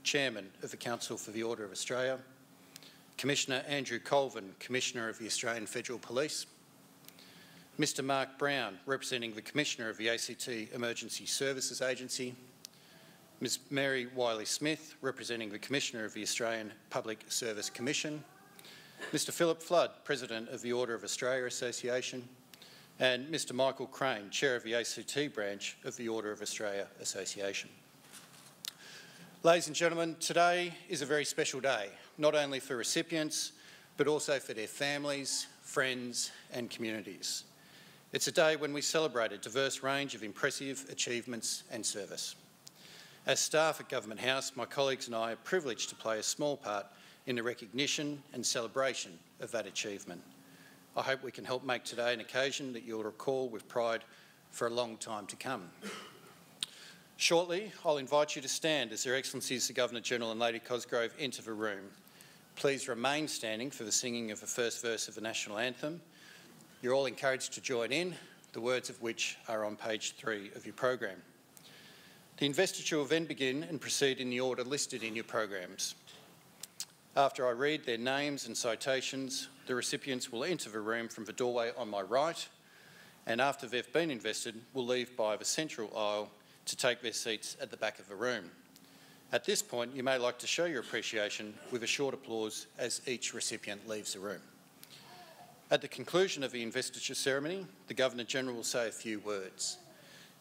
Chairman of the Council for the Order of Australia, Commissioner Andrew Colvin, Commissioner of the Australian Federal Police, Mr Mark Brown, representing the Commissioner of the ACT Emergency Services Agency, Ms Mary Wiley-Smith, representing the Commissioner of the Australian Public Service Commission, Mr Philip Flood, President of the Order of Australia Association, and Mr Michael Crane, Chair of the ACT branch of the Order of Australia Association. Ladies and gentlemen, today is a very special day, not only for recipients, but also for their families, friends and communities. It's a day when we celebrate a diverse range of impressive achievements and service. As staff at Government House, my colleagues and I are privileged to play a small part in the recognition and celebration of that achievement. I hope we can help make today an occasion that you'll recall with pride for a long time to come. Shortly, I'll invite you to stand as Their Excellencies the Governor-General and Lady Cosgrove enter the room. Please remain standing for the singing of the first verse of the National Anthem. You're all encouraged to join in, the words of which are on page 3 of your program. The investiture will then begin and proceed in the order listed in your programs. After I read their names and citations, the recipients will enter the room from the doorway on my right, and after they've been invested, will leave by the central aisle to take their seats at the back of the room. At this point, you may like to show your appreciation with a short applause as each recipient leaves the room. At the conclusion of the investiture ceremony, the Governor-General will say a few words.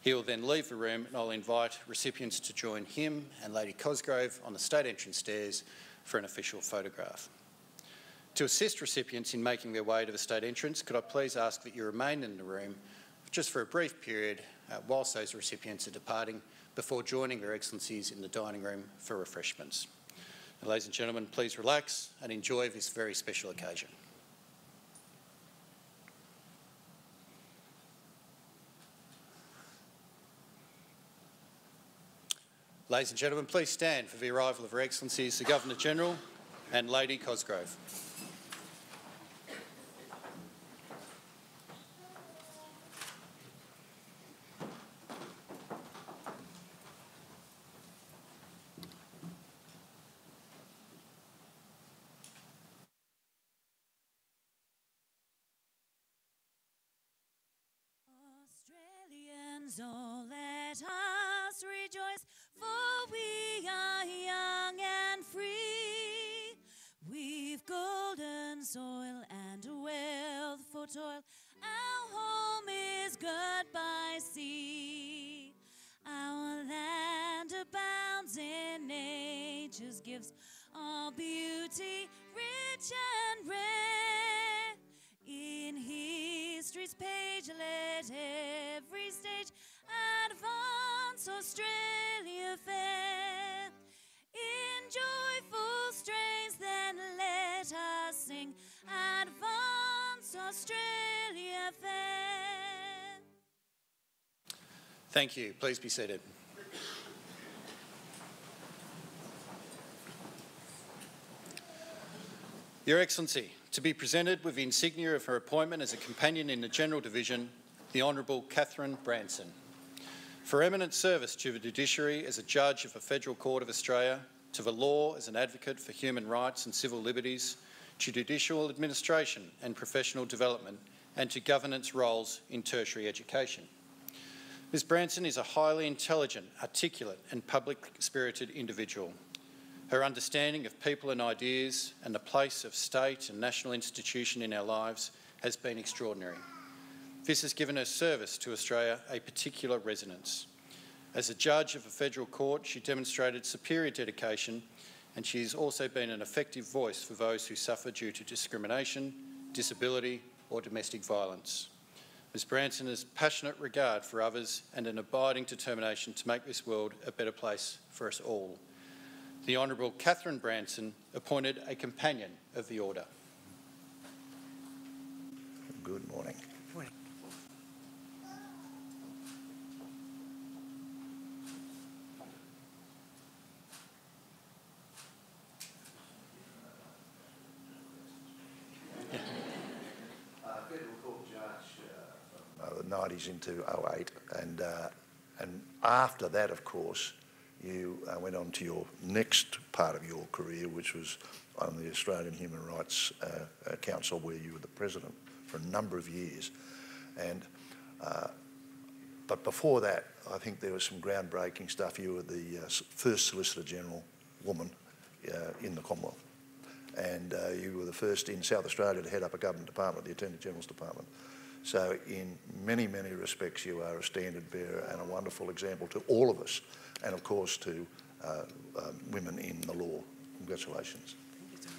He will then leave the room and I'll invite recipients to join him and Lady Cosgrove on the state entrance stairs for an official photograph. To assist recipients in making their way to the state entrance, could I please ask that you remain in the room just for a brief period whilst those recipients are departing before joining Their Excellencies in the dining room for refreshments. Now, ladies and gentlemen, please relax and enjoy this very special occasion. Ladies and gentlemen, please stand for the arrival of Her Excellencies the Governor-General and Lady Cosgrove. Australians, oh, let us rejoice, for we are young and free. We've golden soil and a wealth for toil. Our home is good by sea. Our land abounds in nature's gifts, all beauty rich and rare. In history's page, let every stage advance Australia fair. In joyful strains, then let us sing, advance Australia fair. Thank you. Please be seated. Your Excellency, to be presented with the insignia of her appointment as a companion in the General Division, the Honourable Katherine Branson. For eminent service to the judiciary as a judge of the Federal Court of Australia, to the law as an advocate for human rights and civil liberties, to judicial administration and professional development, and to governance roles in tertiary education. Ms Branson is a highly intelligent, articulate and public-spirited individual. Her understanding of people and ideas and the place of state and national institution in our lives has been extraordinary. This has given her service to Australia a particular resonance. As a judge of a federal court, she demonstrated superior dedication, and she has also been an effective voice for those who suffer due to discrimination, disability or domestic violence. Ms Branson has passionate regard for others and an abiding determination to make this world a better place for us all. The Honourable Katherine Branson appointed a Companion of the Order. Good morning. Morning. Federal Court Judge, the 90s into 08, and after that, of course, you went on to your next part of your career, which was on the Australian Human Rights Council, where you were the president for a number of years. But before that, I think there was some groundbreaking stuff. You were the first Solicitor General woman in the Commonwealth. And you were the first in South Australia to head up a government department, the Attorney General's Department. So in many, many respects, you are a standard bearer and a wonderful example to all of us, and of course to women in the law. Congratulations. Thank you so much.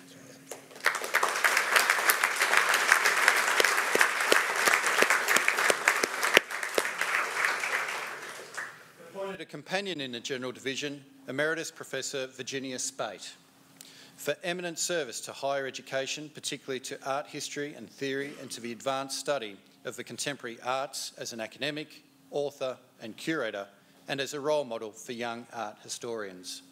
Appointed a companion in the General Division, Emeritus Professor Virginia Speight, for eminent service to higher education, particularly to art history and theory, and to the advanced study of the contemporary arts as an academic, author and curator, and as a role model for young art historians.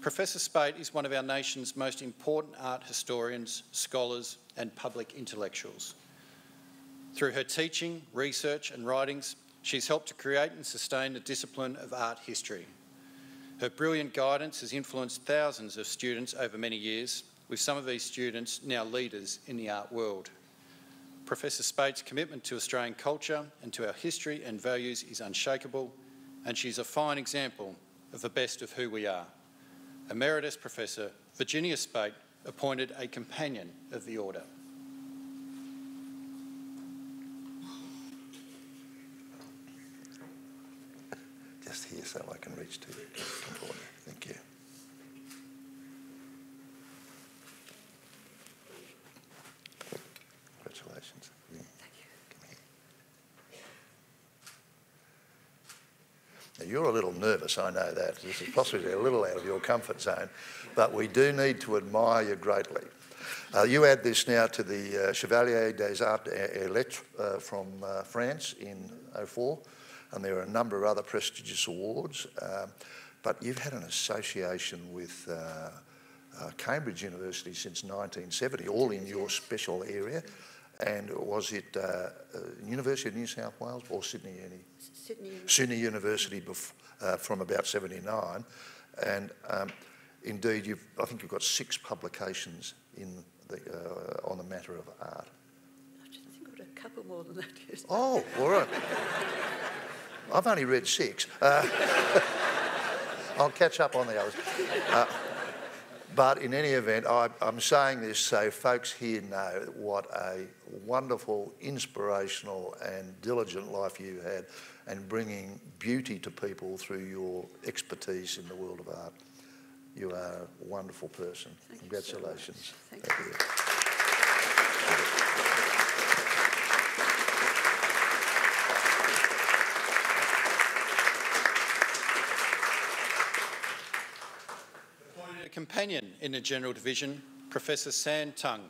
Professor Speight is one of our nation's most important art historians, scholars and public intellectuals. Through her teaching, research and writings, she's helped to create and sustain the discipline of art history. Her brilliant guidance has influenced thousands of students over many years, with some of these students now leaders in the art world. Professor Speight's commitment to Australian culture and to our history and values is unshakable, and she's a fine example of the best of who we are. Emeritus Professor Virginia Speight, appointed a Companion of the Order. Just here so I can reach to you. Thank you. Congratulations. Thank you. Come here. Now you're a little nervous, I know that. This is possibly a little out of your comfort zone, but we do need to admire you greatly. You add this now to the Chevalier des Arts et Lettres from France in 2004. And there are a number of other prestigious awards, but you've had an association with Cambridge University since 1970, all in your special area. And was it University of New South Wales or Sydney Uni? Sydney University from about 79. And indeed, I think you've got 6 publications in on the matter of art. I think I've got a couple more than that. Yes. Oh, all right. I've only read 6. I'll catch up on the others. But in any event, I'm saying this so folks here know what a wonderful, inspirational and diligent life you had, and bringing beauty to people through your expertise in the world of art. You are a wonderful person. Thank Congratulations. You so much. Thank you. Companion in the General Division, Professor San Tong,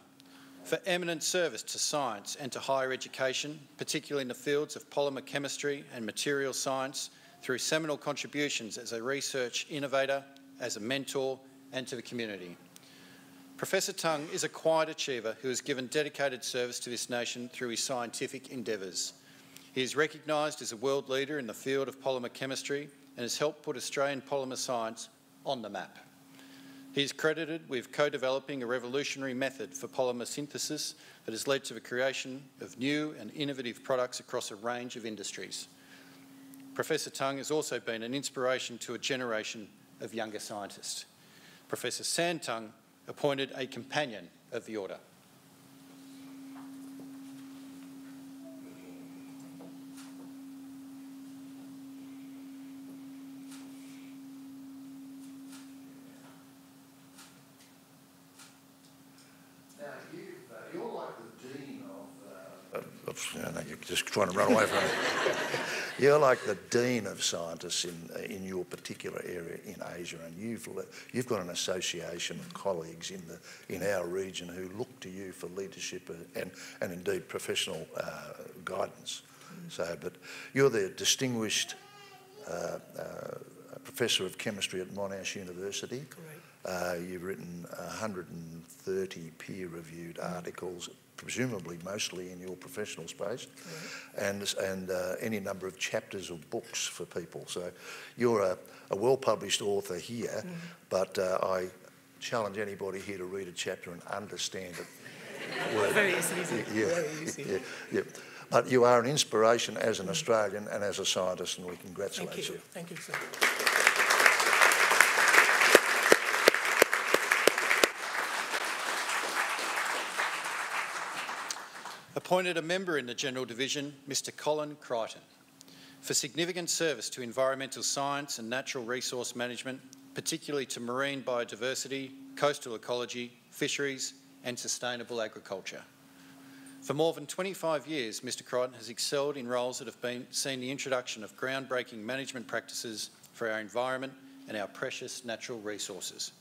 for eminent service to science and to higher education, particularly in the fields of polymer chemistry and material science, through seminal contributions as a research innovator, as a mentor, and to the community. Professor Tong is a quiet achiever who has given dedicated service to this nation through his scientific endeavours. He is recognised as a world leader in the field of polymer chemistry and has helped put Australian polymer science on the map. He is credited with co-developing a revolutionary method for polymer synthesis that has led to the creation of new and innovative products across a range of industries. Professor Tong has also been an inspiration to a generation of younger scientists. Professor San Tong, appointed a Companion of the Order. You're just trying to run away from it. You're like the dean of scientists in your particular area in Asia, and you've got an association of colleagues in our region who look to you for leadership and indeed professional guidance. So, but you're the distinguished Professor of Chemistry at Monash University. Correct. You've written 130 peer-reviewed articles, presumably mostly in your professional space, and any number of chapters of books for people. So you're a well-published author here, but I challenge anybody here to read a chapter and understand it. Very easy. Yeah, Very easy. yeah. But you are an inspiration as an Australian and as a scientist, and we congratulate you. Thank you, sir. Appointed a member in the General Division, Mr Colin Crichton, for significant service to environmental science and natural resource management, particularly to marine biodiversity, coastal ecology, fisheries and sustainable agriculture. For more than 25 years, Mr Crichton has excelled in roles that have seen the introduction of groundbreaking management practices for our environment and our precious natural resources.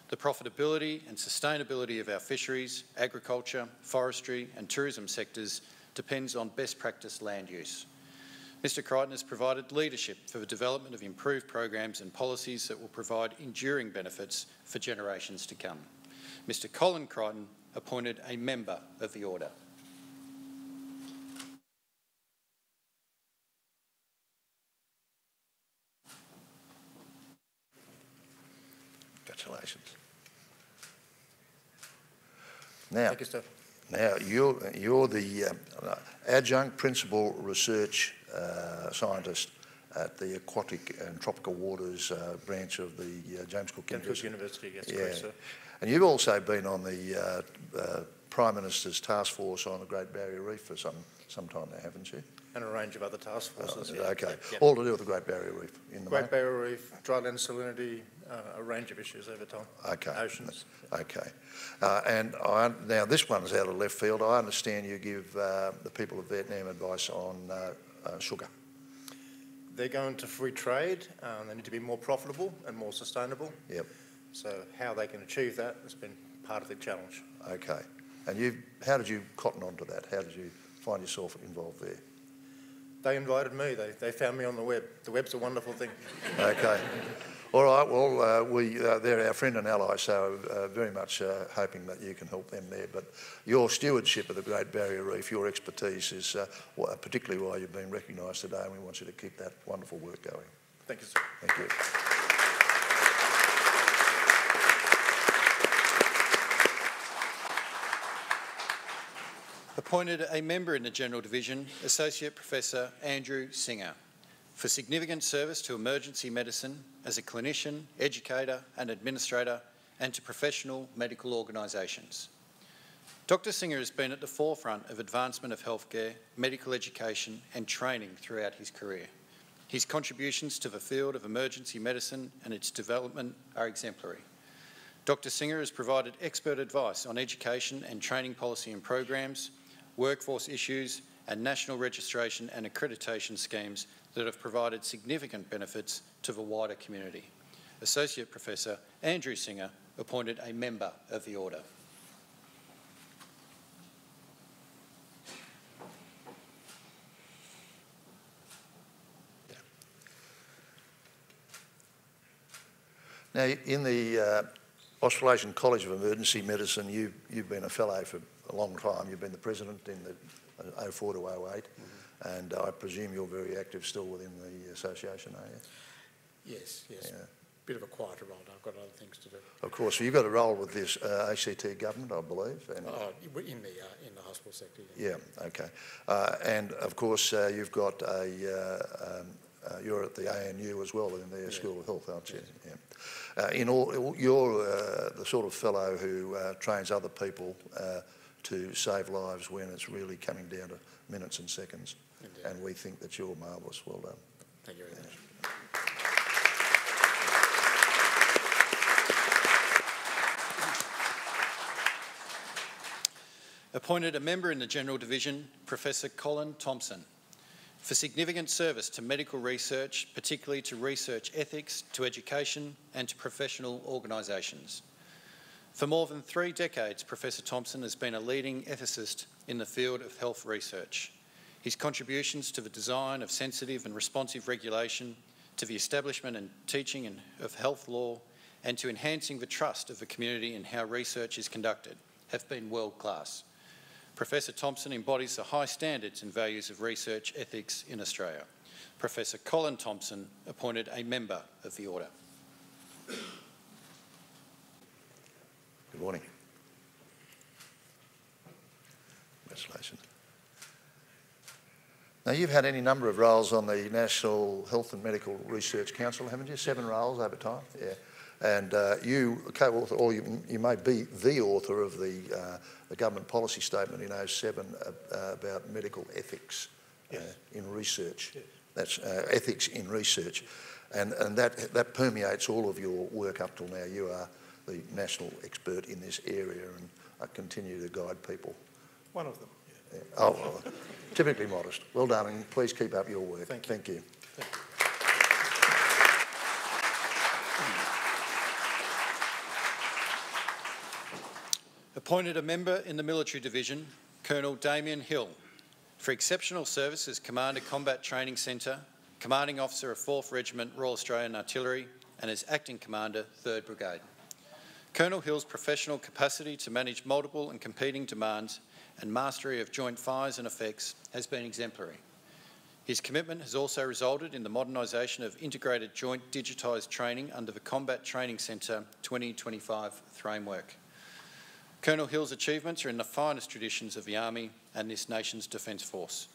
The profitability and sustainability of our fisheries, agriculture, forestry and tourism sectors depends on best practice land use. Mr Crichton has provided leadership for the development of improved programs and policies that will provide enduring benefits for generations to come. Mr Colin Crichton, appointed a member of the Order. Congratulations. Now, Thank you, sir. now you're the adjunct principal research scientist at the Aquatic and Tropical Waters branch of the James Cook University. Yes, correct, sir. And you've also been on the Prime Minister's task force on the Great Barrier Reef for some time now, haven't you? And a range of other task forces. Okay, Yep. all to do with the Great Barrier Reef in the Great Barrier Reef, dryland salinity, a range of issues over time. Okay. Oceans. Okay. Now this one's out of left field. I understand you give the people of Vietnam advice on sugar. They're going to free trade. They need to be more profitable and more sustainable. Yep. So how they can achieve that has been part of the challenge. Okay. And how did you cotton on to that? How did you find yourself involved there? They invited me. They found me on the web. The web's a wonderful thing. Okay. All right. Well, they're our friend and ally, so very much hoping that you can help them there. But your stewardship of the Great Barrier Reef, your expertise is particularly why you've been recognised today, and we want you to keep that wonderful work going. Thank you, sir. Thank you. Appointed a member in the General Division, Associate Professor Andrew Singer, for significant service to emergency medicine as a clinician, educator and administrator, and to professional medical organisations. Dr Singer has been at the forefront of advancement of healthcare, medical education and training throughout his career. His contributions to the field of emergency medicine and its development are exemplary. Dr Singer has provided expert advice on education and training policy and programs, workforce issues and national registration and accreditation schemes that have provided significant benefits to the wider community. Associate Professor Andrew Singer, appointed a member of the Order. Now, in the Australasian College of Emergency Medicine, you've been a fellow for a long time. You've been the president in the 04 to 08, and I presume you're very active still within the association, are you? Yes. Yeah. Bit of a quieter role. I've got other things to do. Of course. So you've got a role with this ACT government, I believe. And In the hospital sector. yeah. Okay. And of course, you've got you're at the ANU as well in their School of Health, aren't you? Yes. Yeah. You're the sort of fellow who trains other people to save lives when it's really coming down to minutes and seconds. Indeed. And we think that you're marvellous. Well done. Thank you very much. Appointed a member in the General Division, Professor Colin Thompson, for significant service to medical research, particularly to research ethics, to education and to professional organisations. For more than 3 decades, Professor Thompson has been a leading ethicist in the field of health research. His contributions to the design of sensitive and responsive regulation, to the establishment and teaching of health law, and to enhancing the trust of the community in how research is conducted have been world-class. Professor Thompson embodies the high standards and values of research ethics in Australia. Professor Colin Thompson appointed a member of the Order. Good morning. Congratulations. Now, you've had any number of roles on the National Health and Medical Research Council, haven't you? 7 roles over time? Yeah. And you co-author, or you may be the author of the government policy statement in 2007 about medical ethics in research. Yes. That's ethics in research. And that permeates all of your work up till now. You are the national expert in this area and continue to guide people. One of them. Yeah. Oh, well, typically modest. Well done, and please keep up your work. Thank you. Thank you. Appointed a member in the Military Division, Colonel Damien Hill, for exceptional service as Commander Combat Training Centre, Commanding Officer of 4th Regiment Royal Australian Artillery, and as Acting Commander, 3rd Brigade. Colonel Hill's professional capacity to manage multiple and competing demands and mastery of joint fires and effects has been exemplary. His commitment has also resulted in the modernisation of integrated joint digitised training under the Combat Training Centre 2025 framework. Colonel Hill's achievements are in the finest traditions of the Army and this nation's Defence Force.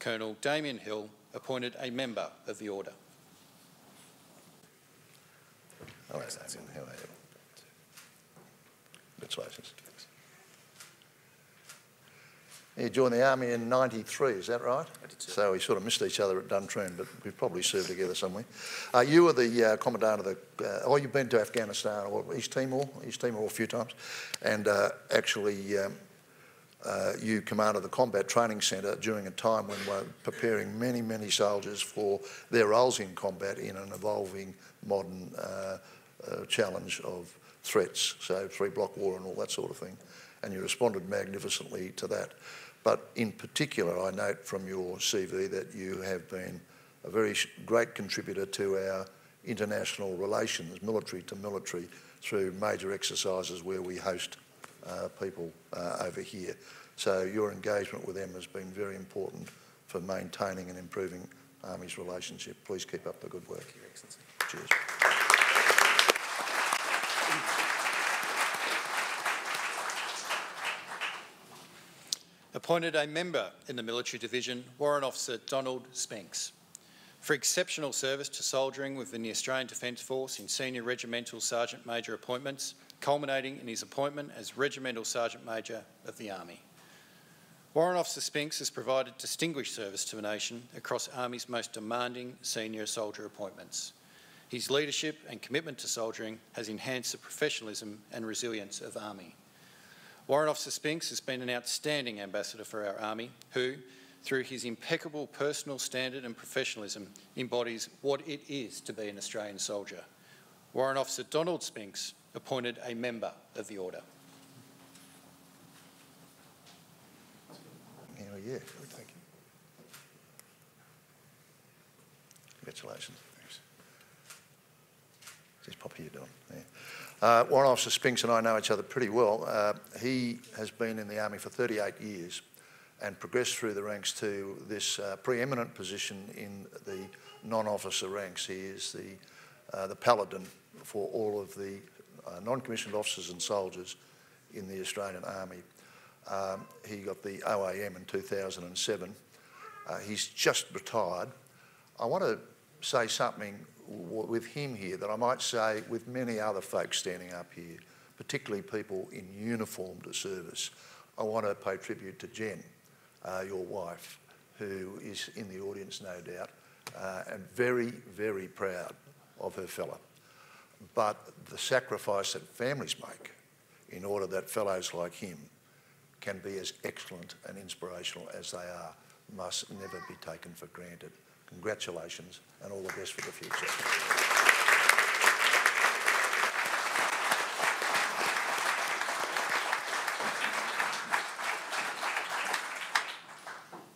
Colonel Damien Hill appointed a member of the Order. Hello, Damien. How are you? Congratulations. You joined the Army in '93, is that right? I did, sir. So we sort of missed each other at Duntroon, but we've probably served together somewhere. You were the Commandant of the... you've been to Afghanistan or East Timor a few times, and actually you commanded the Combat Training Centre during a time when we were preparing many, many soldiers for their roles in combat in an evolving modern challenge of threats, so 3-block war and all that sort of thing, and you responded magnificently to that. But in particular, I note from your CV that you have been a very great contributor to our international relations, military to military, through major exercises where we host people over here. So your engagement with them has been very important for maintaining and improving Army's relationship. Please keep up the good work. Thank you, Excellency. Cheers. Appointed a member in the Military Division, Warrant Officer Donald Spinks, for exceptional service to soldiering within the Australian Defence Force in senior regimental Sergeant Major appointments, culminating in his appointment as Regimental Sergeant Major of the Army. Warrant Officer Spinks has provided distinguished service to the nation across Army's most demanding senior soldier appointments. His leadership and commitment to soldiering has enhanced the professionalism and resilience of Army. Warrant Officer Spinks has been an outstanding ambassador for our Army who, through his impeccable personal standard and professionalism, embodies what it is to be an Australian soldier. Warrant Officer Donald Spinks appointed a member of the Order. Oh, yeah. Thank you. Congratulations. Thanks. Just pop here, Don. Yeah. Warrant Officer Spinks and I know each other pretty well. He has been in the Army for 38 years and progressed through the ranks to this preeminent position in the non-officer ranks. He is the paladin for all of the non-commissioned officers and soldiers in the Australian Army. He got the OAM in 2007. He's just retired. I want to say something with him here that I might say with many other folks standing up here, particularly people in uniformed service. I want to pay tribute to Jen, your wife, who is in the audience, no doubt, and very, very proud of her fella. But the sacrifice that families make in order that fellows like him can be as excellent and inspirational as they are must never be taken for granted. Congratulations and all the best for the future.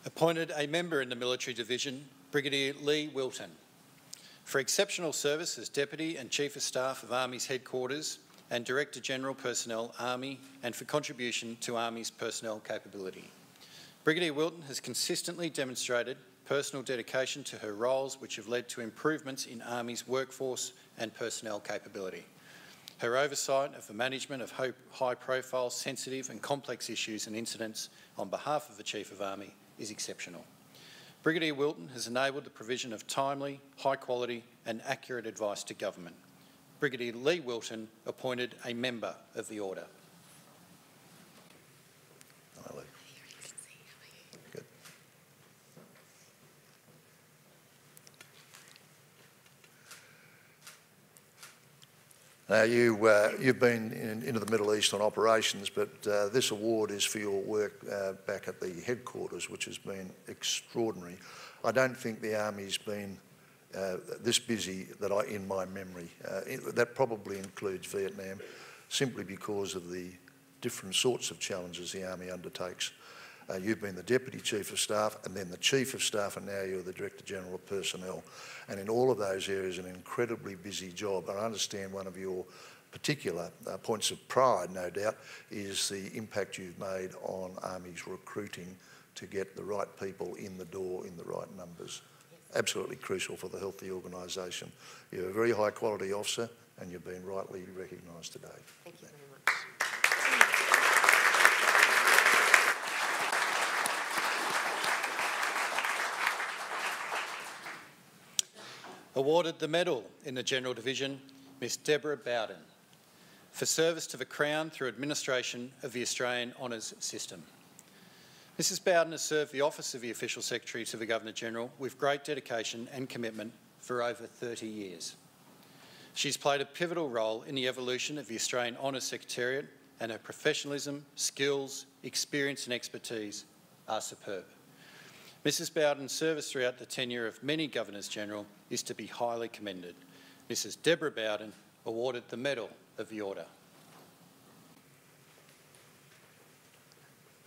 Appointed a member in the Military Division, Brigadier Lee Wilton, for exceptional service as Deputy and Chief of Staff of Army's Headquarters and Director General Personnel, Army, and for contribution to Army's personnel capability. Brigadier Wilton has consistently demonstrated personal dedication to her roles which have led to improvements in Army's workforce and personnel capability. Her oversight of the management of high-profile, sensitive and complex issues and incidents on behalf of the Chief of Army is exceptional. Brigadier Wilton has enabled the provision of timely, high-quality and accurate advice to Government. Brigadier Lee Wilton appointed a member of the Order. Good. Now, you've been into the Middle East on operations, but this award is for your work back at the headquarters, which has been extraordinary. I don't think the Army's been this busy in my memory. That probably includes Vietnam, simply because of the different sorts of challenges the Army undertakes. You've been the Deputy Chief of Staff and then the Chief of Staff, and now you're the Director General of Personnel. And in all of those areas, an incredibly busy job. And I understand one of your particular points of pride, no doubt, is the impact you've made on Army's recruiting to get the right people in the door in the right numbers. Absolutely crucial for the health of the organisation. You're a very high quality officer and you've been rightly recognised today. Thank you very much. Awarded the medal in the General Division, Miss Deborah Bowden, for service to the Crown through administration of the Australian Honours System. Mrs Bowden has served the office of the Official Secretary to the Governor-General with great dedication and commitment for over 30 years. She's played a pivotal role in the evolution of the Australian Honours Secretariat, and her professionalism, skills, experience and expertise are superb. Mrs Bowden's service throughout the tenure of many Governors-General is to be highly commended. Mrs Deborah Bowden awarded the Medal of the Order.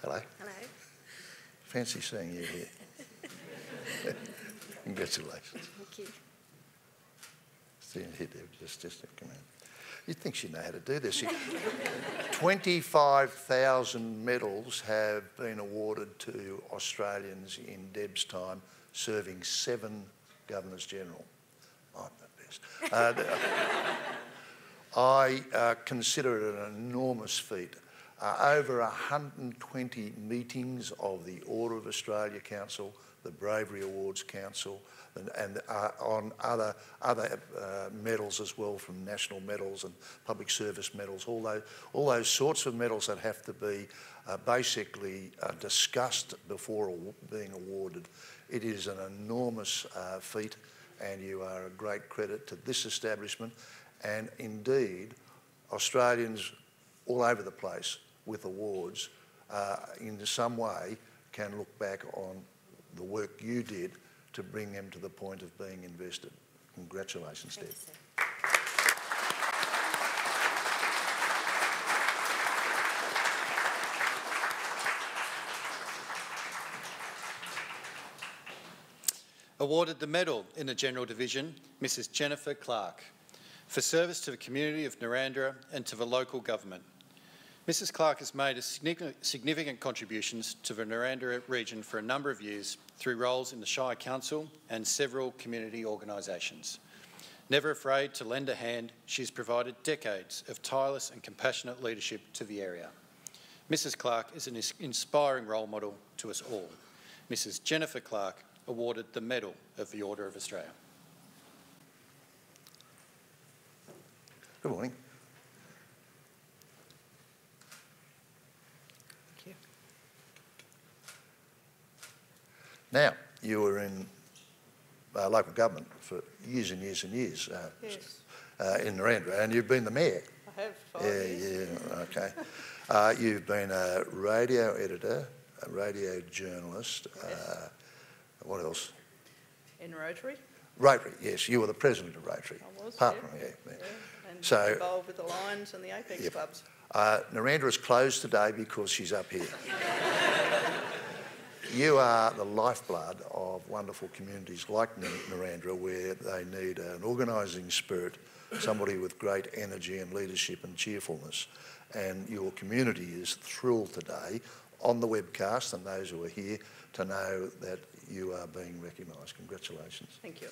Hello. Hello. Fancy seeing you here. Congratulations. Thank you. See you here, Deb. Just come in. You'd think she'd know how to do this. 25,000 medals have been awarded to Australians in Deb's time, serving 7 Governors-General. I'm the best. I consider it an enormous feat. Over 120 meetings of the Order of Australia Council, the Bravery Awards Council, and on other medals as well, from national medals and public service medals, all those sorts of medals that have to be basically discussed before being awarded. It is an enormous feat, and you are a great credit to this establishment, and indeed Australians all over the place with awards in some way can look back on the work you did to bring them to the point of being invested. Congratulations, Deb. Awarded the medal in the General Division, Mrs Jennifer Clark, for service to the community of Narrandera and to the local government. Mrs Clark has made significant contributions to the Narrandera region for a number of years through roles in the Shire Council and several community organisations. Never afraid to lend a hand, she has provided decades of tireless and compassionate leadership to the area. Mrs Clark is an inspiring role model to us all. Mrs Jennifer Clark awarded the Medal of the Order of Australia. Good morning. Now, you were in local government for years and years and years Yes. in Narrandera, and you've been the mayor. I have 5 years. Yeah, okay. You've been a radio editor, a radio journalist. Yes. What else? In Rotary. Rotary, yes. You were the president of Rotary. I was, Partner, yeah. yeah. And So- involved with the Lions and the Apex Yep. clubs. Narrandera is closed today because she's up here. You are the lifeblood of wonderful communities like Narrandera, where they need an organising spirit, somebody with great energy and leadership and cheerfulness. And your community is thrilled today on the webcast, and those who are here, to know that you are being recognised. Congratulations. Thank you.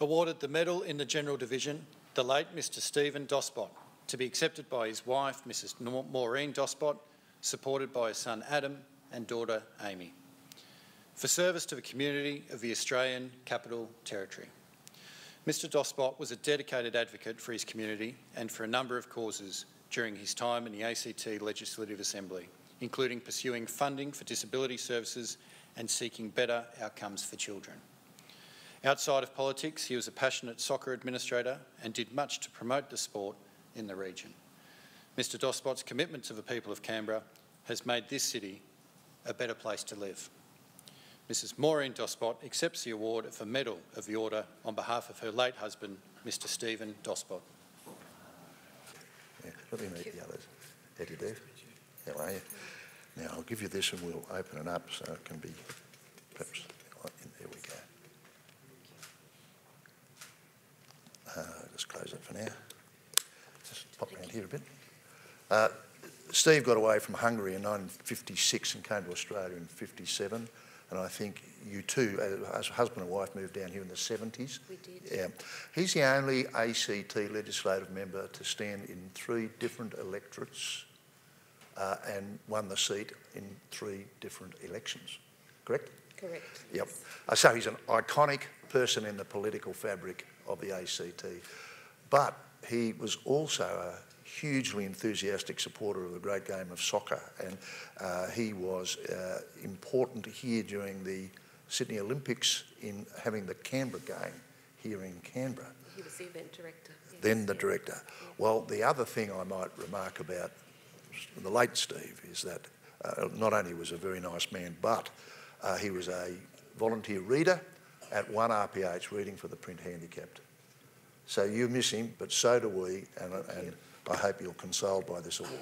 Awarded the medal in the General Division, the late Mr Stephen Tosspot, to be accepted by his wife, Mrs Maureen Tosspot, supported by his son Adam and daughter Amy, for service to the community of the Australian Capital Territory. Mr Tosspot was a dedicated advocate for his community and for a number of causes during his time in the ACT Legislative Assembly, including pursuing funding for disability services and seeking better outcomes for children. Outside of politics, he was a passionate soccer administrator and did much to promote the sport in the region. Mr Tosspot's commitment to the people of Canberra has made this city a better place to live. Mrs Maureen Tosspot accepts the award of the Medal of the Order on behalf of her late husband, Mr Stephen Tosspot. Yeah, let me meet the others. How do you do? How are you? Now I'll give you this and we'll open it up so it can be perhaps... There we go. Just close it for now. Just pop around here a bit. Steve got away from Hungary in 1956 and came to Australia in 1957. And I think you two, as husband and wife, moved down here in the 70s. We did. Yeah. He's the only ACT legislative member to stand in 3 different electorates and won the seat in 3 different elections. Correct? Correct. Yep. So he's an iconic person in the political fabric of the ACT. But he was also a hugely enthusiastic supporter of the great game of soccer, and he was important here during the Sydney Olympics in having the Canberra game here in Canberra. He was the event director. Yes. Then the director. Well, the other thing I might remark about the late Steve is that not only was a very nice man, but he was a volunteer reader at 1RPH reading for the print handicapped. So you miss him, but so do we, and I hope you're consoled by this award.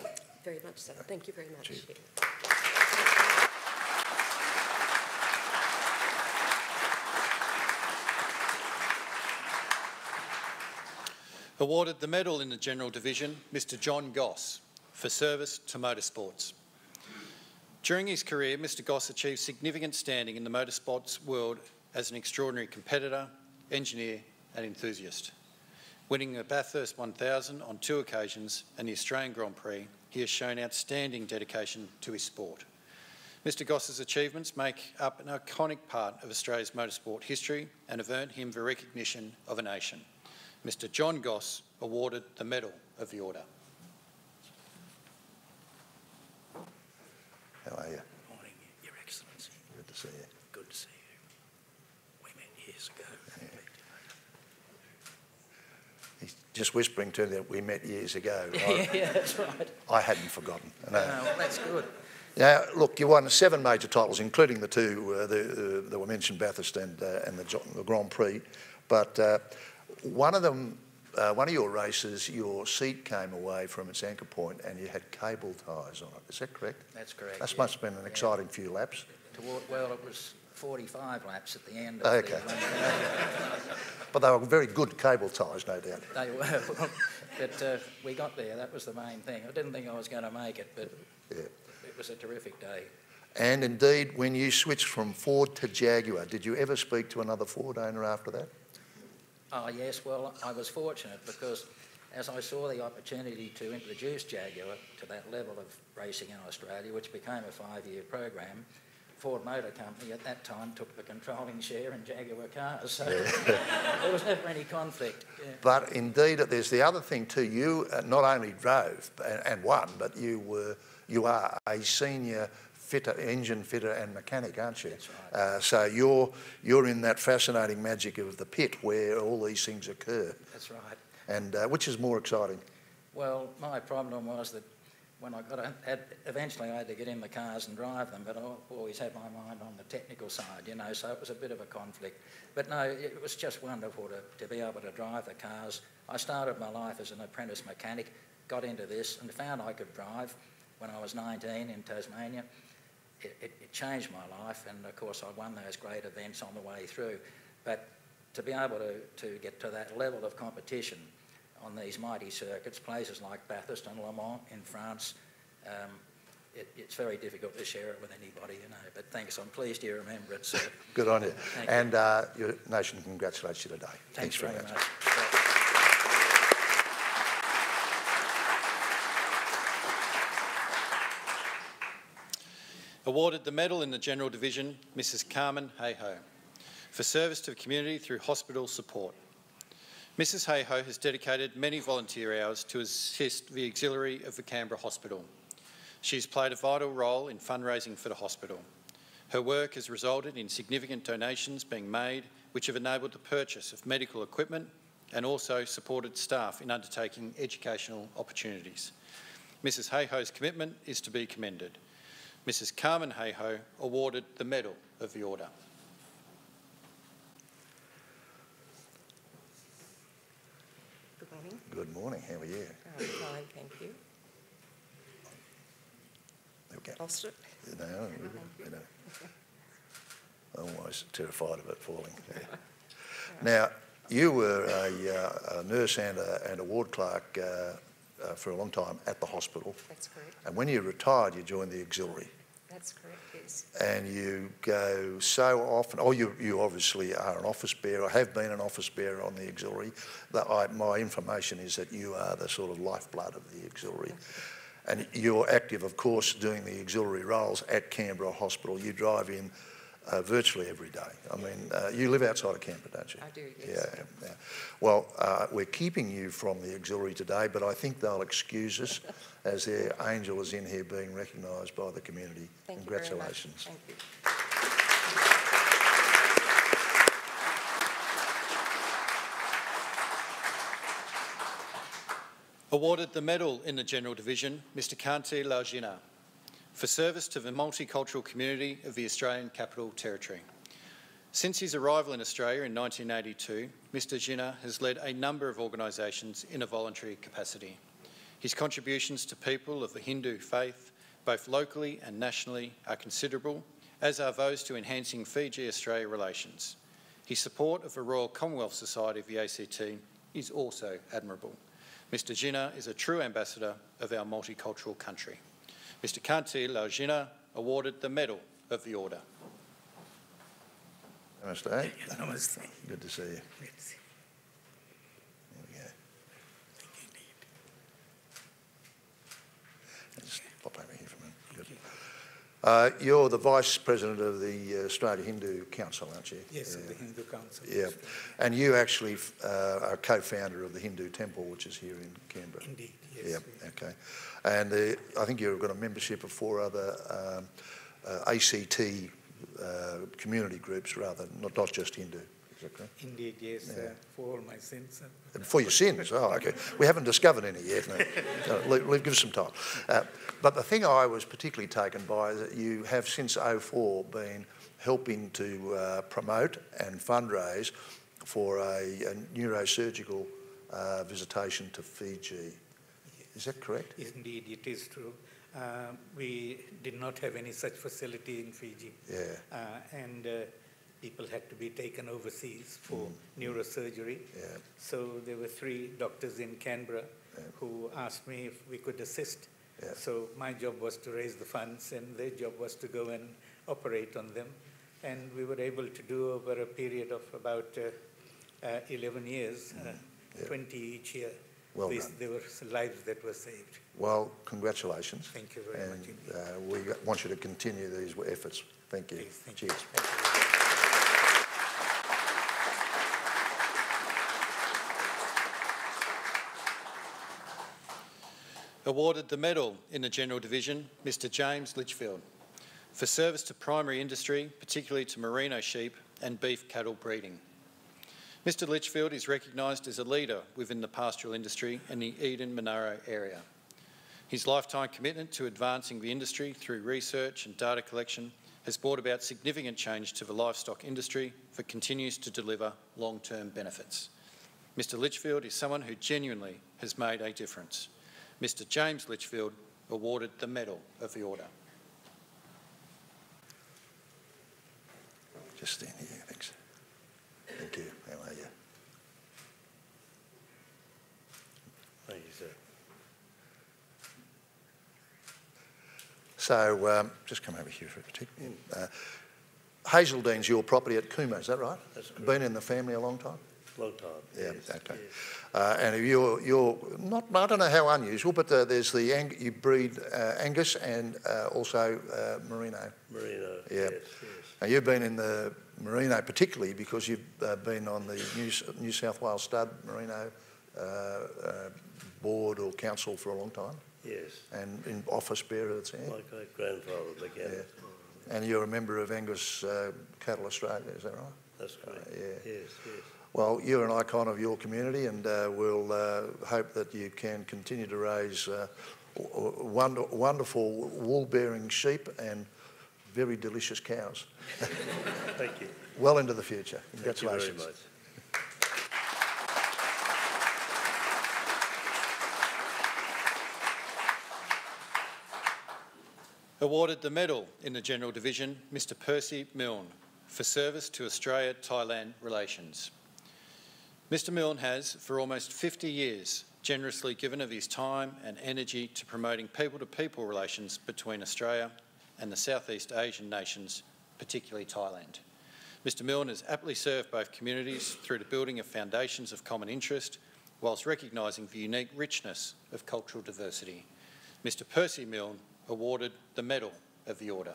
Very much so. Thank you very much. Cheers. Awarded the medal in the General Division, Mr John Goss, for service to motorsports. During his career, Mr Goss achieved significant standing in the motorsports world as an extraordinary competitor, engineer and enthusiast. Winning the Bathurst 1000 on 2 occasions and the Australian Grand Prix, he has shown outstanding dedication to his sport. Mr Goss's achievements make up an iconic part of Australia's motorsport history and have earned him the recognition of a nation. Mr John Goss awarded the Medal of the Order. How are you? Morning, Your Excellency. Good to see you. Good to see you. We met years ago. Yeah. He's just whispering to me that we met years ago. Yeah, that's right. I hadn't forgotten. No. Well, that's good. Now, look, you won 7 major titles, including the 2 that were mentioned, Bathurst and the Grand Prix. But one of them, one of your races, your seat came away from its anchor point and you had cable ties on it. Is that correct? That's correct. That yeah. must have been an exciting few laps. Well, it was 45 laps at the end. Okay. But they were very good cable ties, no doubt. They were, but we got there. That was the main thing. I didn't think I was going to make it, but Yeah. it was a terrific day. And indeed, when you switched from Ford to Jaguar, did you ever speak to another Ford owner after that? Oh, yes. Well, I was fortunate because as I saw the opportunity to introduce Jaguar to that level of racing in Australia, which became a 5-year program, Ford Motor Company at that time took the controlling share in Jaguar cars, so there was never any conflict. Yeah. But indeed, there's the other thing too. You not only drove and won, but you are a senior fitter, engine fitter and mechanic, aren't you? That's right. So you're in that fascinating magic of the pit where all these things occur. That's right. And which is more exciting? Well, my problem was that when I eventually I had to get in the cars and drive them, but I always had my mind on the technical side, you know, so it was a bit of a conflict. But no, it was just wonderful to be able to drive the cars. I started my life as an apprentice mechanic, got into this and found I could drive when I was 19 in Tasmania. It changed my life, and of course I won those great events on the way through. But to be able to get to that level of competition on these mighty circuits, places like Bathurst and Le Mans in France, it's very difficult to share it with anybody, you know. But thanks, I'm pleased you remember it, sir. Good on you. And your nation congratulates you today. Thanks very much. Awarded the medal in the General Division, Mrs Carmen Heiho, for service to the community through hospital support. Mrs Heiho has dedicated many volunteer hours to assist the auxiliary of the Canberra Hospital. She has played a vital role in fundraising for the hospital. Her work has resulted in significant donations being made, which have enabled the purchase of medical equipment and also supported staff in undertaking educational opportunities. Mrs Heiho's commitment is to be commended. Mrs Carmen Heiho awarded the Medal of the Order. Good morning. Good morning, how are you? Fine, thank you. Okay. Lost it? No, you know, I'm always terrified of it falling. Yeah. Now, you were a nurse and a ward clerk for a long time at the hospital. That's correct. And when you retired, you joined the auxiliary. That's correct, yes. And you go so often, you obviously are an office bearer, have been an office bearer on the auxiliary. My information is that you are the sort of lifeblood of the auxiliary. And you're active, of course, doing the auxiliary roles at Canberra Hospital. You drive in virtually every day. I mean, you live outside of Canberra, don't you? I do, yes. Yeah. Well, we're keeping you from the auxiliary today, but I think they'll excuse us as their angel is in here being recognised by the community. Thank Congratulations. You very much. Thank you. Awarded the medal in the General Division, Mr Katherine Branson, for service to the multicultural community of the Australian Capital Territory. Since his arrival in Australia in 1982, Mr Jinnah has led a number of organisations in a voluntary capacity. His contributions to people of the Hindu faith, both locally and nationally, are considerable, as are those to enhancing Fiji-Australia relations. His support of the Royal Commonwealth Society of the ACT is also admirable. Mr Jinnah is a true ambassador of our multicultural country. Mr Katherine Branson awarded the Medal of the Order. Namaste. Namaste. Good to see you. Good to see you. There we go. Thank you indeed. Just pop over here for a minute. Good. You're the Vice President of the Australia Hindu Council, aren't you? Yes, of the Hindu Council. Yeah. And you actually are co-founder of the Hindu Temple, which is here in Canberra. Indeed, yes. Yeah, okay. And I think you've got a membership of 4 other ACT community groups, rather, not just Hindu. Is that correct? Indeed, yes, Yeah. for all my sins. For your sins? Oh, okay. We haven't discovered any yet. No. Give us some time. But the thing I was particularly taken by is that you have since 2004 been helping to promote and fundraise for a neurosurgical visitation to Fiji. Is that correct? Indeed, it is true. We did not have any such facility in Fiji. Yeah. And people had to be taken overseas for neurosurgery. Yeah. So there were 3 doctors in Canberra who asked me if we could assist. Yeah. So my job was to raise the funds and their job was to go and operate on them. And we were able to do over a period of about 11 years, 20 each year. Well done. There were lives that were saved. Well, congratulations. Thank you very much indeed. We want you to continue these efforts. Thank you. Please, thank Cheers. you. Thank you. Awarded the medal in the General Division, Mr James Litchfield, for service to primary industry, particularly to merino sheep and beef cattle breeding. Mr Litchfield is recognised as a leader within the pastoral industry in the Eden-Monaro area. His lifetime commitment to advancing the industry through research and data collection has brought about significant change to the livestock industry that continues to deliver long-term benefits. Mr Litchfield is someone who genuinely has made a difference. Mr James Litchfield awarded the Medal of the Order. Just stand here, thanks. Thank you. How are you? Thank you, sir. So, just come over here for a tick. Hazeldene's your property at Cooma, is that right? That's correct. Been in the family a long time? Long time. Yeah, yes, okay. yes. And you're not, I don't know how unusual, but there's you breed Angus and also Merino. Merino, Yeah. yes, yes. Now you've been in the Merino particularly because you've been on the New South Wales Stud Merino board or council for a long time. Yes. And in office bearer, it's here. My great-grandfather began it. And you're a member of Angus Cattle Australia, is that right? That's correct. Yeah. Yes, yes. Well, you're an icon of your community, and we'll hope that you can continue to raise wonderful wool-bearing sheep and very delicious cows. Thank you. Well into the future. Congratulations. Thank you very much. Awarded the medal in the General Division, Mr Percy Milne, for service to Australia-Thailand relations. Mr Milne has, for almost 50 years, generously given of his time and energy to promoting people-to-people relations between Australia and the Southeast Asian nations, particularly Thailand. Mr Milne has aptly served both communities through the building of foundations of common interest, whilst recognising the unique richness of cultural diversity. Mr Percy Milne awarded the Medal of the Order.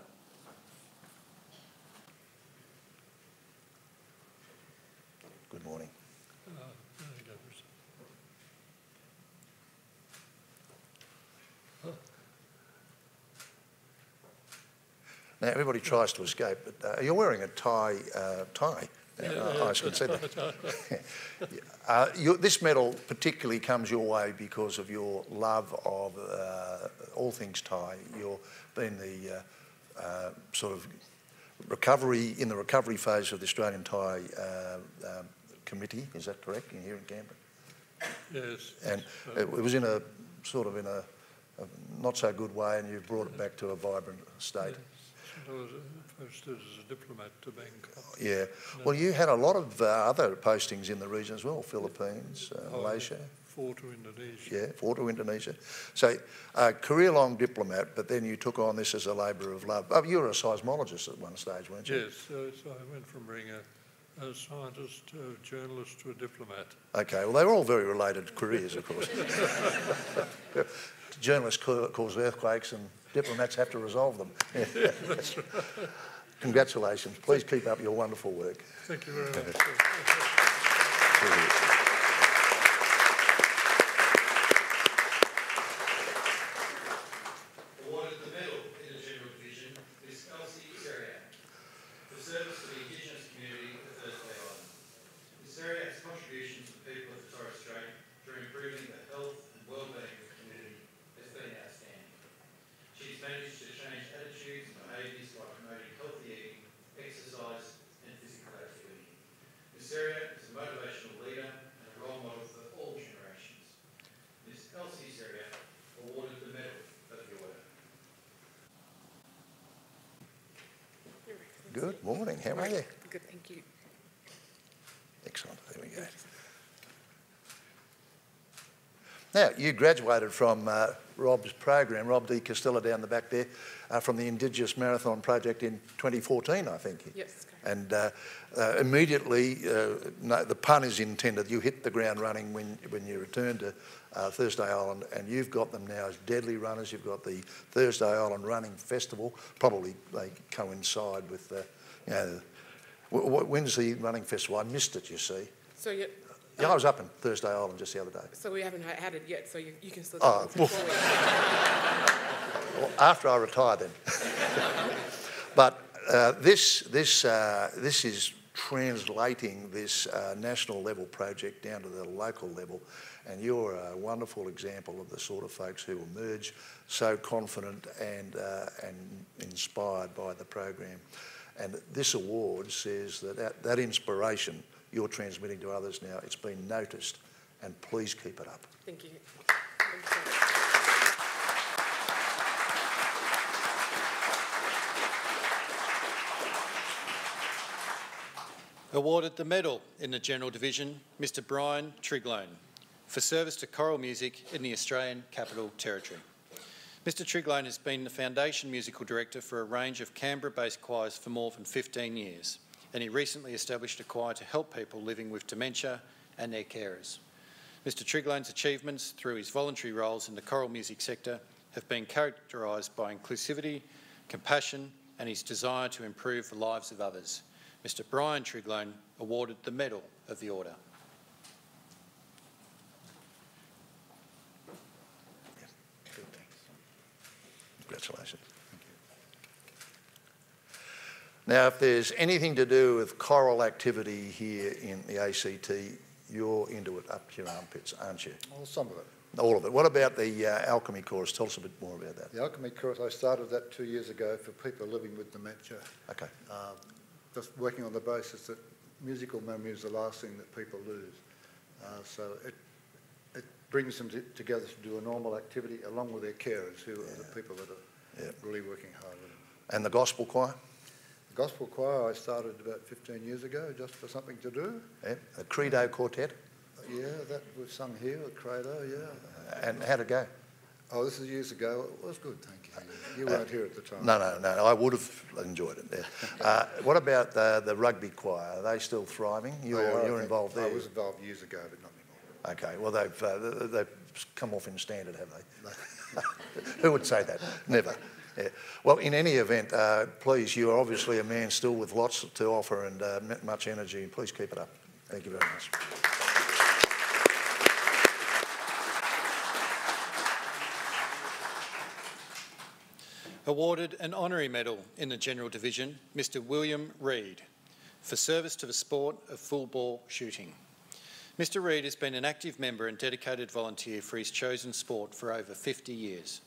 Good morning. Now, everybody tries to escape, but you're wearing a tie. I should say that. This medal particularly comes your way because of your love of all things Thai. You've been the sort of recovery phase of the Australian Thai Committee. Is that correct? Here in Canberra. Yes. And it was in a sort of a not so good way, and you've brought it back to a vibrant state. Yes. I was posted as a diplomat to Bangkok. Yeah. Well, you had a lot of other postings in the region as well, Philippines, Malaysia. 4 to Indonesia. Yeah, 4 to Indonesia. So, career-long diplomat, but then you took on this as a labour of love. Oh, you were a seismologist at one stage, weren't you? Yes, so I went from being a scientist, a journalist to a diplomat. Okay, well, they were all very related careers, of course. Journalists cause earthquakes and diplomats have to resolve them. Yeah, that's right. Congratulations. Please keep up your wonderful work. Thank you very much. Awarded the medal in the General Division is Elsie Seriak for service to the Indigenous community of Thursday Island. Ms Seriak's contribution to the people of the Torres Strait through improving the health and well-being of the community has been outstanding. She's managed to change attitudes and behaviours by promoting healthy eating, exercise and physical activity. Ms Seriak is a motivational leader and a role model for all generations. Ms Elsie Seriak awarded the Medal of the Order. Good morning. How are you? Good, thank you. Excellent. There we go. Now, you graduated from Rob's program, Rob D. Castella down the back there, from the Indigenous Marathon Project in 2014, I think. Yes. And immediately, no, the pun is intended, you hit the ground running when you returned to Thursday Island, and you've got them now as deadly runners. You've got the Thursday Island Running Festival. Probably they coincide with, when's the running festival? I missed it, you see. So you. Yeah, I was up in Thursday Island just the other day. So we haven't had it yet, so you can still. Oh, well, after I retire, then. But this is translating this national level project down to the local level, and you're a wonderful example of the sort of folks who emerge so confident and inspired by the program. And this award says that that inspiration you're transmitting to others now, it's been noticed, and please keep it up. Thank you. Awarded the medal in the General Division, Mr Brian Trigwell, for service to choral music in the Australian Capital Territory. Mr Trigwell has been the Foundation Musical Director for a range of Canberra-based choirs for more than 15 years, and he recently established a choir to help people living with dementia and their carers. Mr Trigwell's achievements through his voluntary roles in the choral music sector have been characterised by inclusivity, compassion and his desire to improve the lives of others. Mr Brian Trigwell awarded the Medal of the Order. Congratulations. Now, if there's anything to do with choral activity here in the ACT, you're into it up your armpits, aren't you? Well, some of it. All of it. What about the alchemy chorus? Tell us a bit more about that. The alchemy chorus, I started that 2 years ago for people living with dementia. Okay. Just working on the basis that musical memory is the last thing that people lose. So it brings them together to do a normal activity along with their carers, who are the people that are really working hard with them. And the gospel choir? The gospel choir I started about 15 years ago, just for something to do. Yeah. The Credo Quartet? Yeah, that we've sung here, the Credo, yeah. And how'd it go? Oh, this is years ago. It was good, thank you. You weren't here at the time. No, I would have enjoyed it. Yeah. What about the rugby choir? Are they still thriving? You're involved there? I was involved years ago, but not anymore. Okay, well, they've come off in standard, have they? Who would say that? Never. Yeah. Well, in any event, please, you are obviously a man still with lots to offer and much energy. Please keep it up. Thank you very much. Awarded an honorary medal in the General Division, Mr William Reid, for service to the sport of full bore shooting. Mr Reid has been an active member and dedicated volunteer for his chosen sport for over 50 years.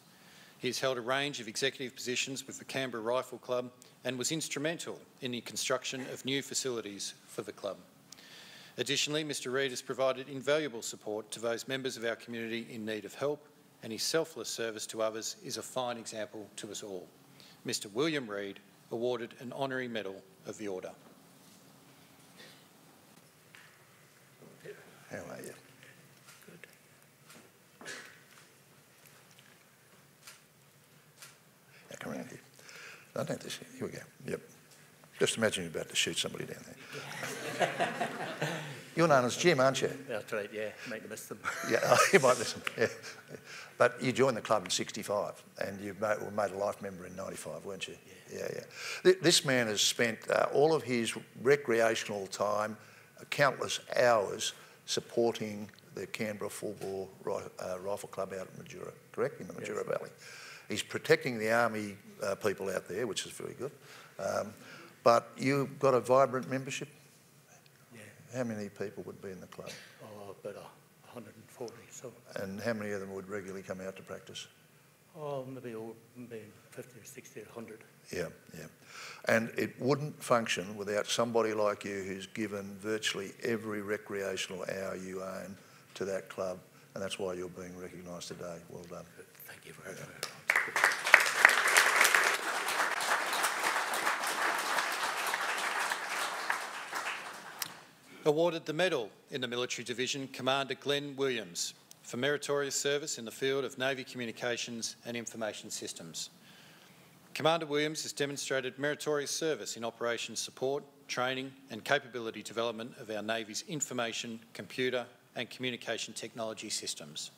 He has held a range of executive positions with the Canberra Rifle Club and was instrumental in the construction of new facilities for the club. Additionally, Mr Reid has provided invaluable support to those members of our community in need of help, and his selfless service to others is a fine example to us all. Mr William Reid awarded an honorary medal of the Order. How are you? Good. Now come around here. I don't this here. Here we go. Yep. Just imagine you're about to shoot somebody down there. You're known as Jim, aren't you? That's right, yeah. Might miss them. Yeah, you might miss them. Yeah. But you joined the club in '65 and you were made a life member in '95, weren't you? Yeah. This man has spent all of his recreational time, countless hours, supporting the Canberra Full Bore Rifle Club out in Majura, correct? In the Majura Valley. He's protecting the army people out there, which is very good. But you've got a vibrant membership? Yeah. How many people would be in the club? Oh, about 140. So. And how many of them would regularly come out to practice? Oh, maybe 50 or 60 or 100. Yeah. And it wouldn't function without somebody like you who's given virtually every recreational hour you own to that club, and that's why you're being recognised today. Well done. Thank you very much. Awarded the medal in the Military Division, Commander Glenn Williams, for meritorious service in the field of Navy communications and information systems. Commander Williams has demonstrated meritorious service in operations support, training and capability development of our Navy's information, computer and communication technology systems.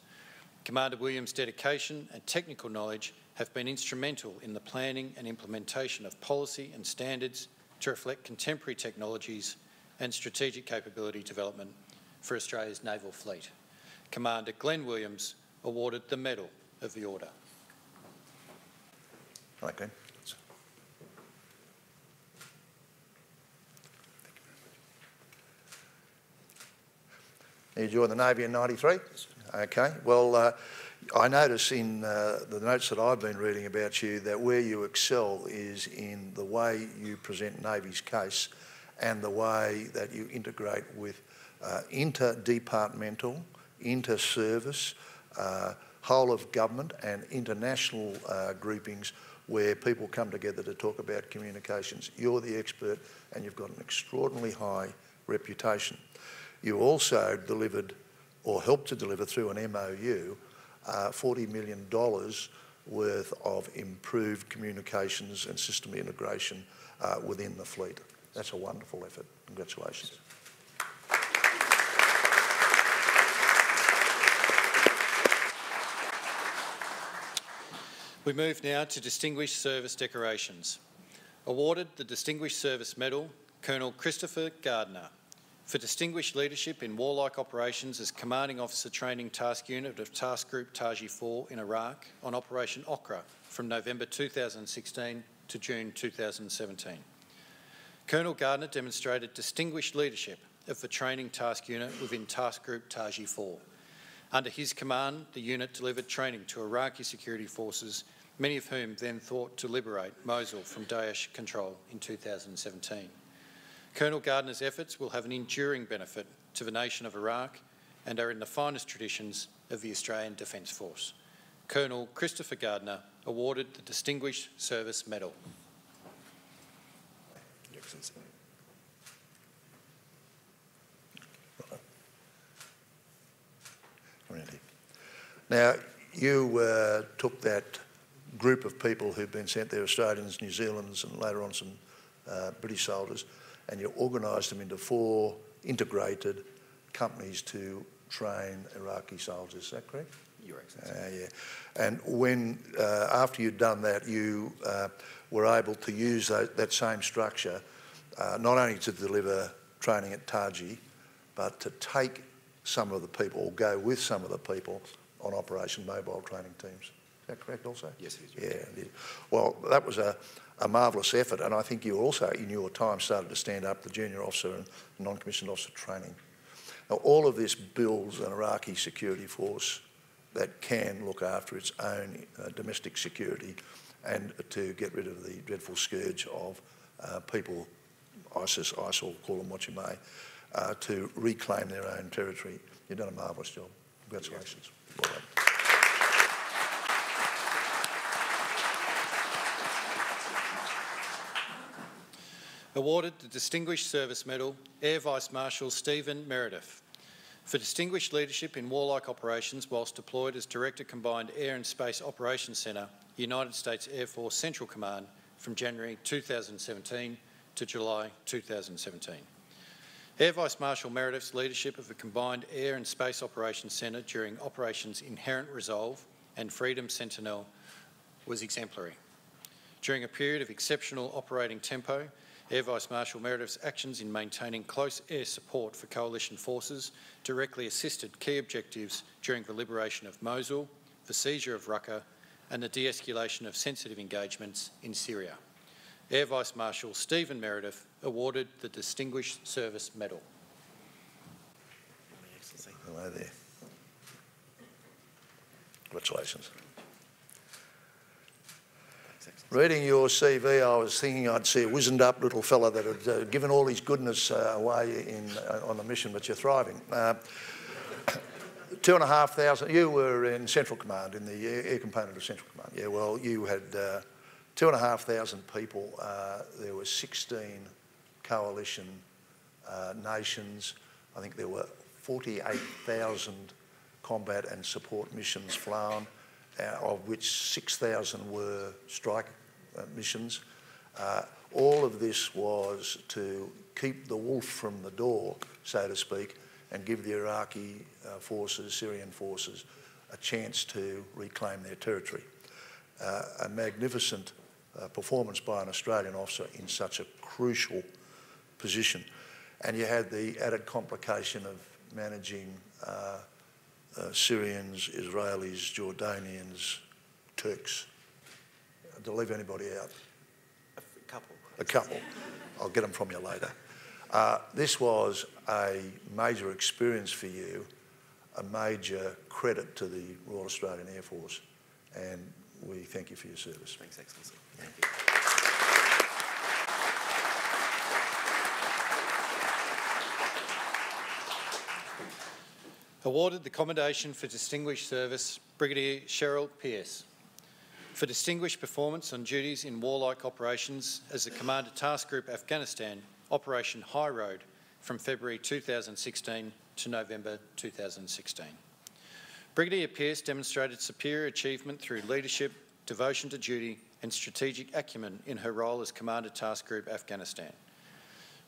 Commander Williams' dedication and technical knowledge have been instrumental in the planning and implementation of policy and standards to reflect contemporary technologies and strategic capability development for Australia's naval fleet. Commander Glenn Williams awarded the Medal of the Order. Right, Glenn. You joined the Navy in 93? Okay. Well, I notice in the notes that I've been reading about you that where you excel is in the way you present Navy's case and the way that you integrate with interdepartmental, inter-service, whole of government and international groupings where people come together to talk about communications. You're the expert and you've got an extraordinarily high reputation. You also delivered, or helped to deliver through an MOU, $40 million worth of improved communications and system integration within the fleet. That's a wonderful effort. Congratulations. We move now to Distinguished Service Decorations. Awarded the Distinguished Service Medal, Colonel Christopher Gardner, for distinguished leadership in warlike operations as Commanding Officer Training Task Unit of Task Group Taji 4 in Iraq on Operation Okra from November 2016 to June 2017. Colonel Gardner demonstrated distinguished leadership of the Training Task Unit within Task Group Taji 4. Under his command, the unit delivered training to Iraqi security forces, many of whom then thought to liberate Mosul from Daesh control in 2017. Colonel Gardner's efforts will have an enduring benefit to the nation of Iraq and are in the finest traditions of the Australian Defence Force. Colonel Christopher Gardner awarded the Distinguished Service Medal. Now, you took that group of people who've been sent there, Australians, New Zealanders and later on some British soldiers, and you organised them into 4 integrated companies to train Iraqi soldiers. Is that correct? Your Excellency. Yeah. And when, after you'd done that, you were able to use that same structure not only to deliver training at Taji, but to take some of the people, or go with some of the people on Operation Mobile Training Teams. Is that correct also? Yes, it is. Yeah, it is. Well, that was a marvellous effort, and I think you also, in your time, started to stand up the junior officer and non-commissioned officer training. Now, all of this builds an Iraqi security force that can look after its own domestic security and to get rid of the dreadful scourge of people, ISIS, ISIL, call them what you may, to reclaim their own territory. You've done a marvellous job. Congratulations. Well done. Awarded the Distinguished Service Medal, Air Vice Marshal Stephen Meredith, for distinguished leadership in warlike operations whilst deployed as Director Combined Air and Space Operations Centre, United States Air Force Central Command from January 2017 to July 2017. Air Vice Marshal Meredith's leadership of the Combined Air and Space Operations Centre during Operations Inherent Resolve and Freedom Sentinel was exemplary. During a period of exceptional operating tempo, Air Vice Marshal Meredith's actions in maintaining close air support for coalition forces directly assisted key objectives during the liberation of Mosul, the seizure of Raqqa and the de-escalation of sensitive engagements in Syria. Air Vice Marshal Stephen Meredith awarded the Distinguished Service Medal. Hello there. Congratulations. Reading your CV, I was thinking I'd see a wizened up little fella that had given all his goodness away on the mission, but you're thriving. 2,500, you were in Central Command, in the air component of Central Command. Yeah, well, you had 2,500 people. There were 16 coalition nations. I think there were 48,000 combat and support missions flown, of which 6,000 were strike missions. All of this was to keep the wolf from the door, so to speak, and give the Iraqi forces, Syrian forces, a chance to reclaim their territory. A magnificent performance by an Australian officer in such a crucial position. And you had the added complication of managing Syrians, Israelis, Jordanians, Turks. Did I leave anybody out? A couple. A couple. I'll get them from you later. This was a major experience for you, a major credit to the Royal Australian Air Force, and we thank you for your service. Thanks, Excellency. Thank you. Awarded the Commendation for Distinguished Service, Brigadier Cheryl Pearce. For distinguished performance on duties in warlike operations as the Commander Task Group Afghanistan, Operation High Road, from February 2016 to November 2016. Brigadier Pearce demonstrated superior achievement through leadership, devotion to duty and strategic acumen in her role as Commander Task Group Afghanistan.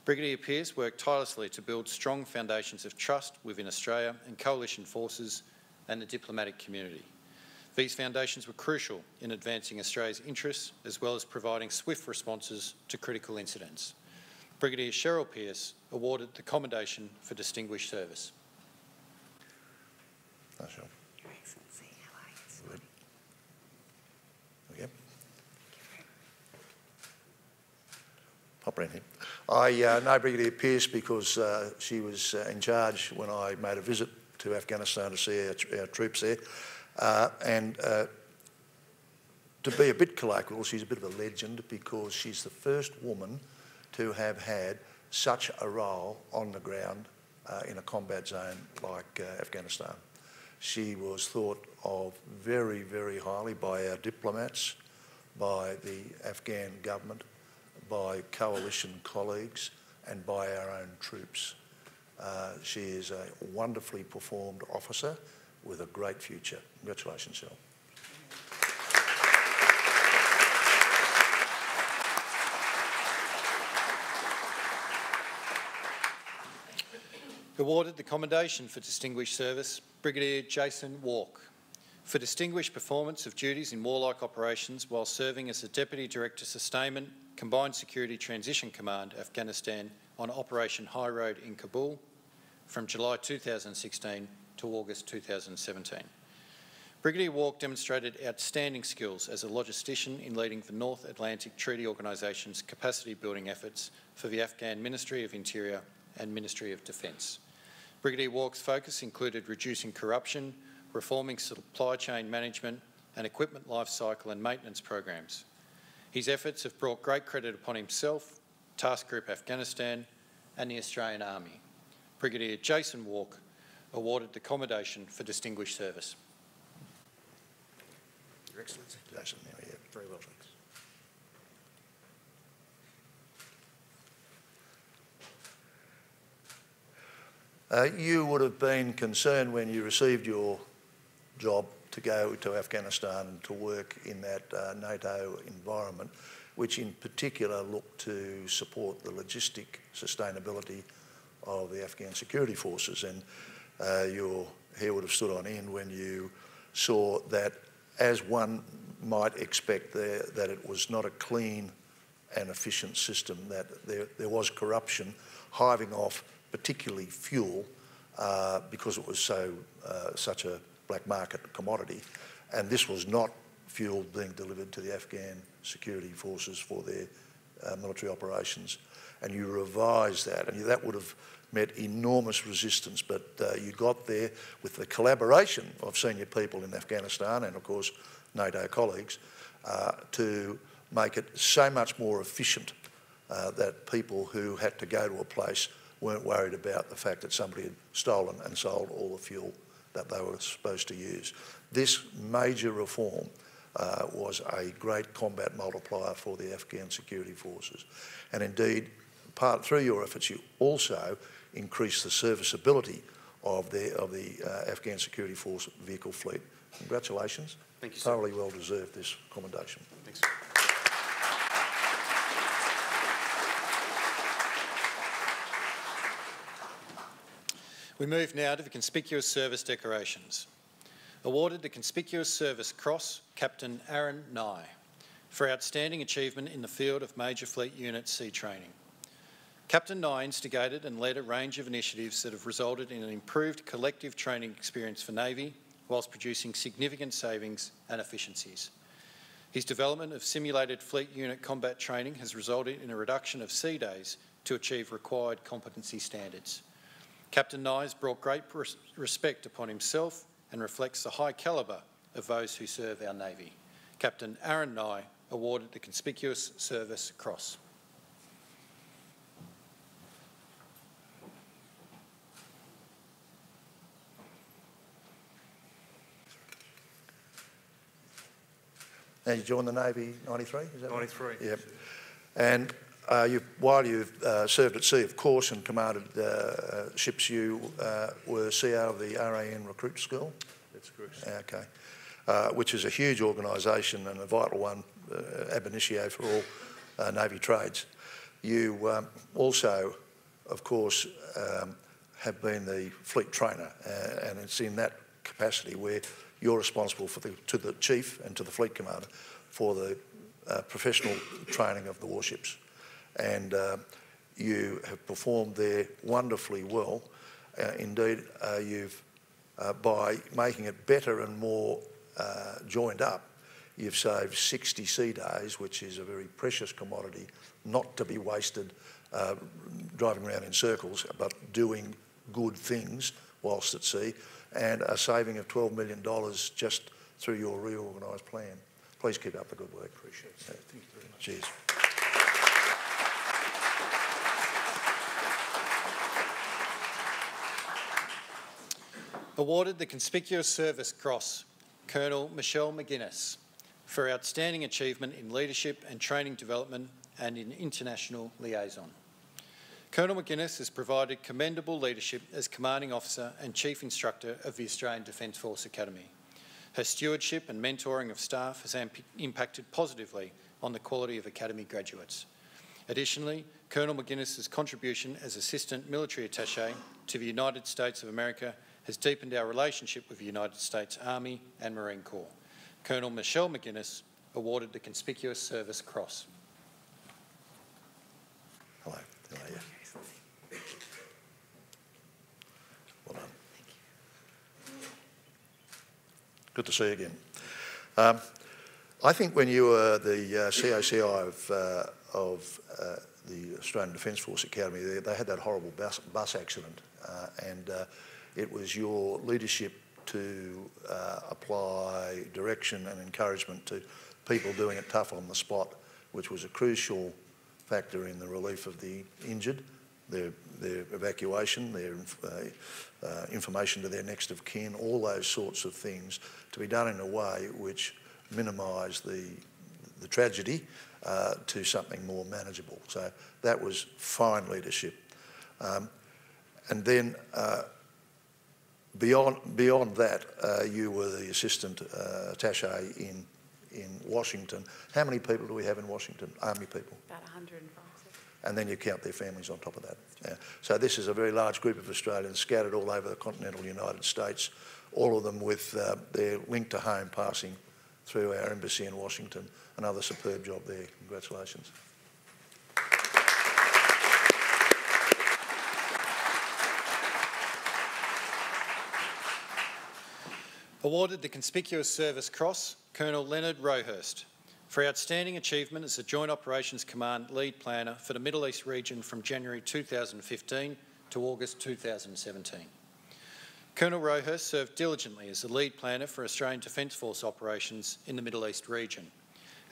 Brigadier Pearce worked tirelessly to build strong foundations of trust within Australia and coalition forces and the diplomatic community. These foundations were crucial in advancing Australia's interests as well as providing swift responses to critical incidents. Brigadier Cheryl Pearce awarded the Commendation for Distinguished Service. Marshal. Your Excellency, how are you this morning? Okay. Pop around here. I know Brigadier Pearce because she was in charge when I made a visit to Afghanistan to see our troops there. To be a bit colloquial, she's a bit of a legend because she's the first woman to have had such a role on the ground in a combat zone like Afghanistan. She was thought of very, very highly by our diplomats, by the Afghan government, by coalition colleagues and by our own troops. She is a wonderfully performed officer with a great future. Congratulations, Cheryl. Awarded the Commendation for Distinguished Service, Brigadier Jason Walk. For distinguished performance of duties in warlike operations while serving as the Deputy Director Sustainment, Combined Security Transition Command, Afghanistan, on Operation High Road in Kabul from July 2016 to August 2017. Brigadier Walk demonstrated outstanding skills as a logistician in leading the North Atlantic Treaty Organisation's capacity building efforts for the Afghan Ministry of Interior and Ministry of Defence. Brigadier Walk's focus included reducing corruption, reforming supply chain management and equipment life cycle and maintenance programs. His efforts have brought great credit upon himself, Task Group Afghanistan and the Australian Army. Brigadier Jason Walk awarded the Commendation for Distinguished Service. Your Excellency. Jason, there we are. Very well, thanks. You would have been concerned when you received your job to go to Afghanistan to work in that NATO environment, which in particular looked to support the logistic sustainability of the Afghan security forces. And your hair would have stood on end when you saw that, as one might expect, that it was not a clean and efficient system, that there was corruption hiving off particularly fuel because it was such a black market commodity, and this was not fuel being delivered to the Afghan security forces for their military operations. And you revised that, and that would have met enormous resistance, but you got there with the collaboration of senior people in Afghanistan and of course NATO colleagues to make it so much more efficient that people who had to go to a place weren't worried about the fact that somebody had stolen and sold all the fuel that they were supposed to use. This major reform was a great combat multiplier for the Afghan security forces. And indeed, through your efforts, you also increased the serviceability of the Afghan security force vehicle fleet. Congratulations. Thank you, sir. Thoroughly well deserved, this commendation. Thanks. We move now to the Conspicuous Service Decorations. Awarded the Conspicuous Service Cross, Captain Aaron Nye, for outstanding achievement in the field of Major Fleet Unit Sea training. Captain Nye instigated and led a range of initiatives that have resulted in an improved collective training experience for Navy, whilst producing significant savings and efficiencies. His development of simulated fleet unit combat training has resulted in a reduction of sea days to achieve required competency standards. Captain Nye has brought great respect upon himself and reflects the high calibre of those who serve our Navy. Captain Aaron Nye awarded the Conspicuous Service Cross. Now, you joined the Navy 93, is that 93. Right? Yep. And while you've served at sea, of course, and commanded ships, you were CO of the RAN Recruit School? That's correct. Okay. Which is a huge organisation and a vital one, ab initio for all Navy trades. You also, of course, have been the fleet trainer, and it's in that capacity where you're responsible for to the chief and to the fleet commander for the professional training of the warships. And you have performed there wonderfully well. Indeed, you've, by making it better and more joined up, you've saved 60 sea days, which is a very precious commodity, not to be wasted driving around in circles, but doing good things whilst at sea, and a saving of $12 million just through your reorganised plan. Please keep up the good work. Appreciate it. Yeah. Thank you very much. Cheers. Awarded the Conspicuous Service Cross, Colonel Michelle McGinnis, for outstanding achievement in leadership and training development and in international liaison. Colonel McGinnis has provided commendable leadership as Commanding Officer and Chief Instructor of the Australian Defence Force Academy. Her stewardship and mentoring of staff has impacted positively on the quality of Academy graduates. Additionally, Colonel McGinnis's contribution as Assistant Military Attaché to the United States of America has deepened our relationship with the United States Army and Marine Corps. Colonel Michelle McGinnis awarded the Conspicuous Service Cross. Hello. How are you? Well done. Good to see you again. I think when you were the COCI of the Australian Defence Force Academy, they had that horrible bus accident, and it was your leadership to apply direction and encouragement to people doing it tough on the spot, which was a crucial factor in the relief of the injured, their evacuation, their information to their next of kin, all those sorts of things, to be done in a way which minimised the tragedy to something more manageable. So that was fine leadership. And then beyond that, you were the assistant attaché in Washington. How many people do we have in Washington? Army people? About 105. And then you count their families on top of that. Yeah. So this is a very large group of Australians scattered all over the continental United States, all of them with their link to home passing through our embassy in Washington. Another superb job there. Congratulations. Awarded the Conspicuous Service Cross, Colonel Leonard Rowhurst, for outstanding achievement as the Joint Operations Command Lead Planner for the Middle East region from January 2015 to August 2017. Colonel Rowhurst served diligently as the Lead Planner for Australian Defence Force operations in the Middle East region.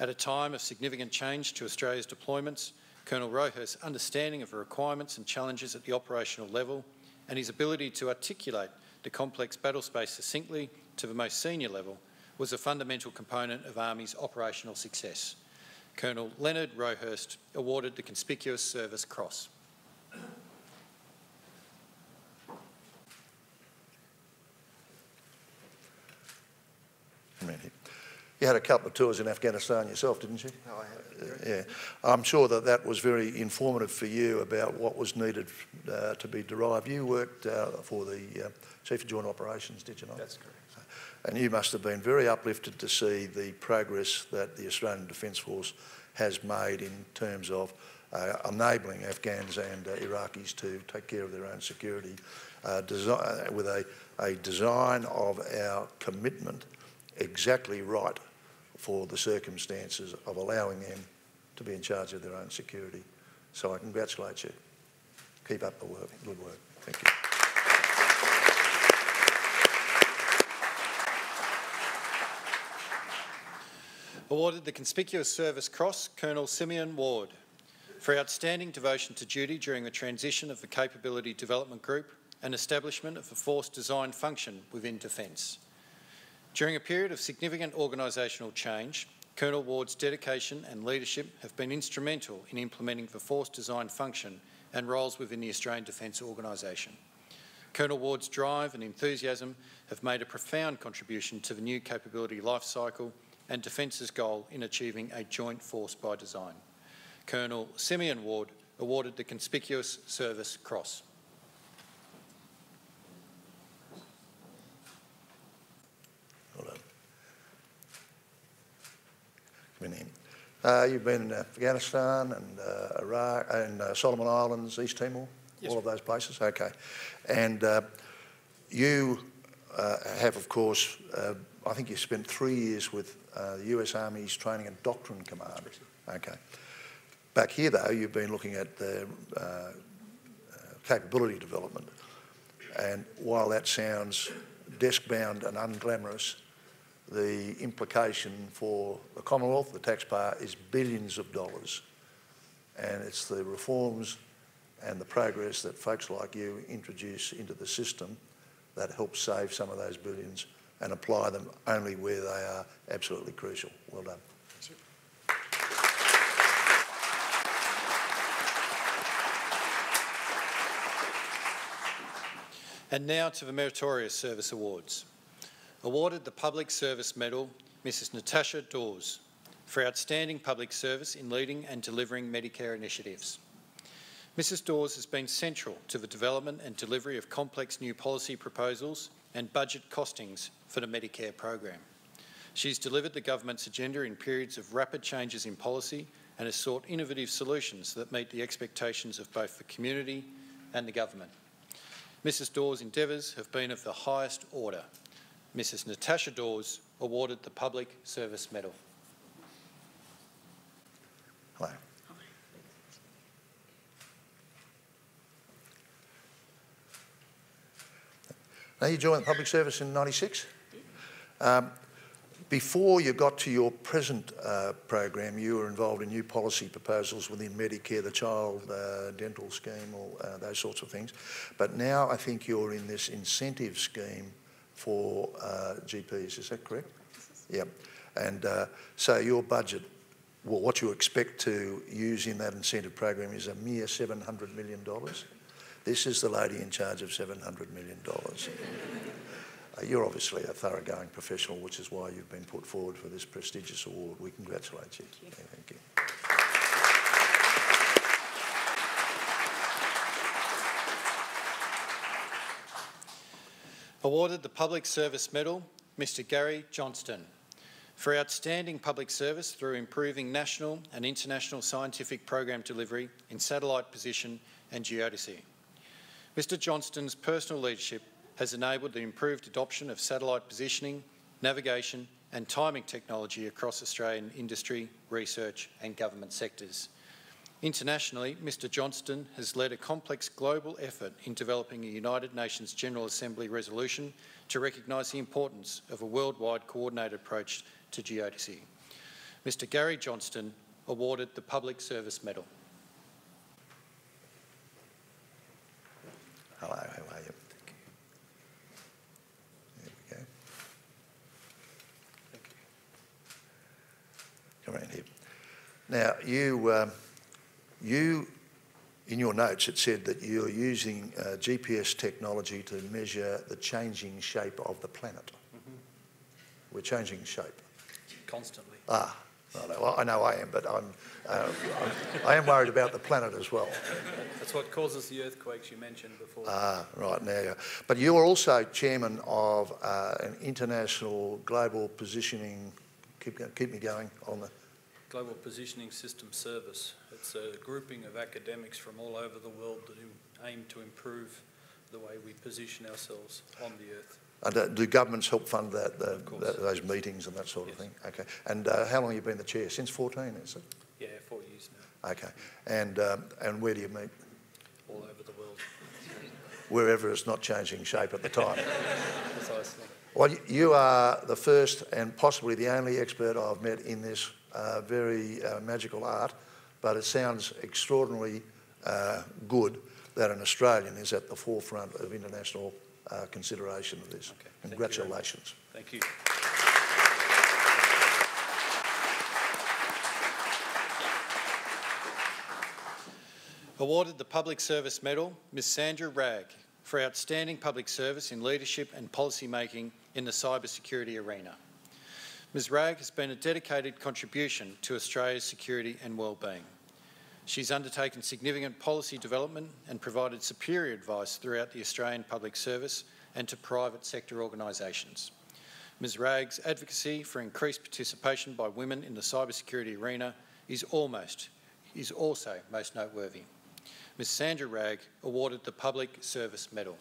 At a time of significant change to Australia's deployments, Colonel Rowhurst's understanding of the requirements and challenges at the operational level and his ability to articulate the complex battle space succinctly to the most senior level was a fundamental component of Army's operational success. Colonel Leonard Rowhurst awarded the Conspicuous Service Cross. You had a couple of tours in Afghanistan yourself, didn't you? No, I haven't. Yeah. I'm sure that was very informative for you about what was needed to be derived. You worked for the Chief of Joint Operations, did you not? That's correct. And you must have been very uplifted to see the progress that the Australian Defence Force has made in terms of enabling Afghans and Iraqis to take care of their own security, with a design of our commitment exactly right for the circumstances of allowing them to be in charge of their own security. So I congratulate you. Keep up the work, good work. Thank you. Awarded the Conspicuous Service Cross, Colonel Simeon Ward, for outstanding devotion to duty during the transition of the Capability Development Group and establishment of the Force Design function within Defence. During a period of significant organisational change, Colonel Ward's dedication and leadership have been instrumental in implementing the Force Design function and roles within the Australian Defence Organisation. Colonel Ward's drive and enthusiasm have made a profound contribution to the new capability life cycle and Defence's goal in achieving a joint force by design. Colonel Simeon Ward awarded the Conspicuous Service Cross. Well done. You've been in Afghanistan and Iraq and Solomon Islands, East Timor, yes, all of those places? Okay. And you have, of course, I think you spent 3 years with the US Army's Training and Doctrine Command. Okay. Back here, though, you've been looking at the capability development. And while that sounds desk-bound and unglamorous, the implication for the Commonwealth, the taxpayer, is billions of dollars. And it's the reforms and the progress that folks like you introduce into the system that helps save some of those billions and apply them only where they are absolutely crucial. Well done. And now to the Meritorious Service Awards. Awarded the Public Service Medal, Mrs Natasha Dawes, for outstanding public service in leading and delivering Medicare initiatives. Mrs Dawes has been central to the development and delivery of complex new policy proposals and budget costings for the Medicare program. She's delivered the government's agenda in periods of rapid changes in policy and has sought innovative solutions that meet the expectations of both the community and the government. Mrs Dawes' endeavours have been of the highest order. Mrs Natasha Dawes awarded the Public Service Medal. Hello. Now, you joined the public service in '96. Before you got to your present program, you were involved in new policy proposals within Medicare, the child dental scheme, all those sorts of things. But now I think you're in this incentive scheme for GPs, is that correct? Yeah. And so your budget, well, what you expect to use in that incentive program is a mere $700 million. This is the lady in charge of $700 million. You're obviously a thoroughgoing professional, which is why you've been put forward for this prestigious award. We congratulate you. Thank you. Awarded the Public Service Medal, Mr Gary Johnston, for outstanding public service through improving national and international scientific program delivery in satellite position and geodesy. Mr Johnston's personal leadership has enabled the improved adoption of satellite positioning, navigation and timing technology across Australian industry, research and government sectors. Internationally, Mr Johnston has led a complex global effort in developing a United Nations General Assembly resolution to recognise the importance of a worldwide coordinated approach to geodesy. Mr Gary Johnston awarded the Public Service Medal. Hello, how are you? There we go. Thank you. Come around here. Now, you, in your notes, it said that you're using GPS technology to measure the changing shape of the planet. Mm-hmm. We're changing shape. Constantly. Ah, well, I know I am, but I am worried about the planet as well. That's what causes the earthquakes you mentioned before. Ah, right, now. But you're also chairman of an international global positioning, keep me going on the... Global Positioning System Service. It's a grouping of academics from all over the world that aim to improve the way we position ourselves on the Earth. And do governments help fund that, those meetings and that sort of thing? Okay. And how long have you been the chair? Since 14, is it? Yeah, 4 years Okay. And where do you meet? All over the world. Wherever it's not changing shape at the time. Precisely. Well, you are the first and possibly the only expert I've met in this very magical art, but it sounds extraordinarily good that an Australian is at the forefront of international consideration of this. Okay. Congratulations. Thank you. Awarded the Public Service Medal, Ms Sandra Ragg, for outstanding public service in leadership and policy making in the cybersecurity arena. Ms Ragg has been a dedicated contribution to Australia's security and wellbeing. She's undertaken significant policy development and provided superior advice throughout the Australian public service and to private sector organisations. Ms Ragg's advocacy for increased participation by women in the cybersecurity arena is also most noteworthy. Ms Sandra Ragg awarded the Public Service Medal.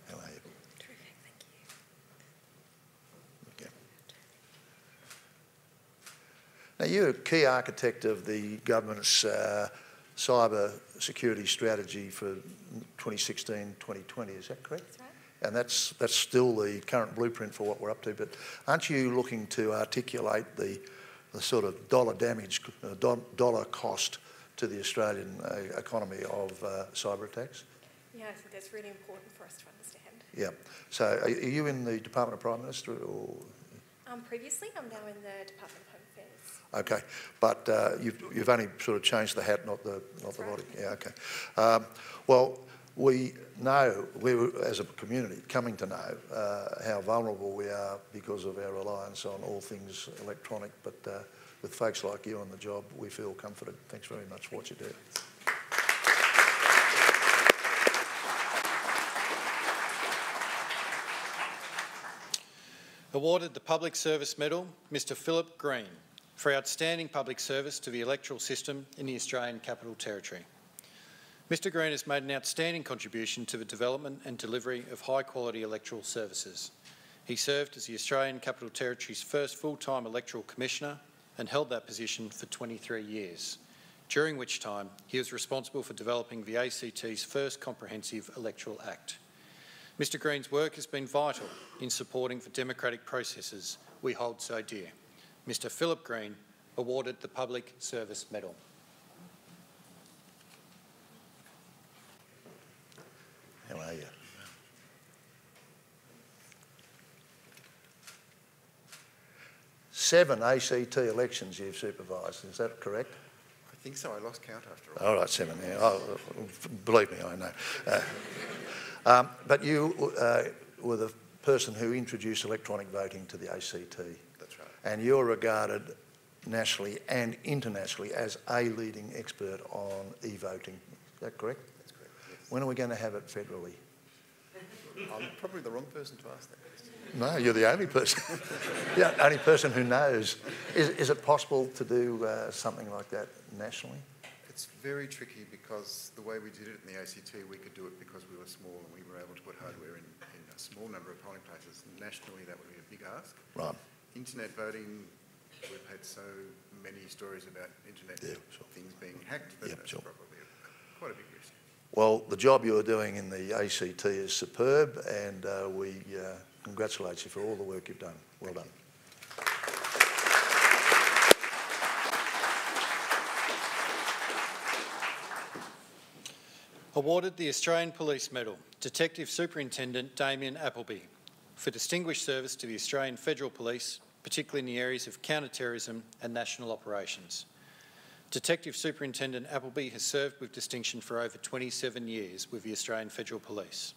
How are you? Terrific, thank you. Okay. Now, you're a key architect of the government's cyber security strategy for 2016-2020, is that correct? That's right. And that's still the current blueprint for what we're up to, but aren't you looking to articulate the sort of dollar damage, dollar cost to the Australian economy of cyber attacks? Yeah, I think that's really important for us to understand. Yeah. So are you in the Department of Prime Minister or? Previously, I'm now in the Department of Home Affairs. Okay, but you've only sort of changed the hat, not the body. Yeah, okay. Well, we know, as a community, coming to know how vulnerable we are because of our reliance on all things electronic, but with folks like you on the job, we feel comforted. Thanks very much for what you do. Awarded the Public Service Medal, Mr Philip Green, for outstanding public service to the electoral system in the Australian Capital Territory. Mr Green has made an outstanding contribution to the development and delivery of high-quality electoral services. He served as the Australian Capital Territory's first full-time electoral commissioner and held that position for 23 years, during which time he was responsible for developing the ACT's first comprehensive electoral act. Mr Green's work has been vital in supporting the democratic processes we hold so dear. Mr Philip Green awarded the Public Service Medal. How are you? Seven ACT elections you've supervised, is that correct? I think so. I lost count after all. All right, 7, yeah. Oh, believe me, I know. But you were the person who introduced electronic voting to the ACT. That's right. And you're regarded nationally and internationally as a leading expert on e-voting. Is that correct? That's correct, yes. When are we going to have it federally? I'm probably the wrong person to ask that question. No, you're the only person. The only person who knows. Is it possible to do something like that nationally? It's very tricky because the way we did it in the ACT, we could do it because we were small and we were able to put hardware in a small number of polling places. Nationally, that would be a big ask. Right. Internet voting, we've had so many stories about internet things being hacked that that's probably quite a big risk. Well, the job you're doing in the ACT is superb, and we congratulate you for all the work you've done. Well done. Awarded the Australian Police Medal, Detective Superintendent Damien Appleby, for distinguished service to the Australian Federal Police, particularly in the areas of counter-terrorism and national operations. Detective Superintendent Appleby has served with distinction for over 27 years with the Australian Federal Police.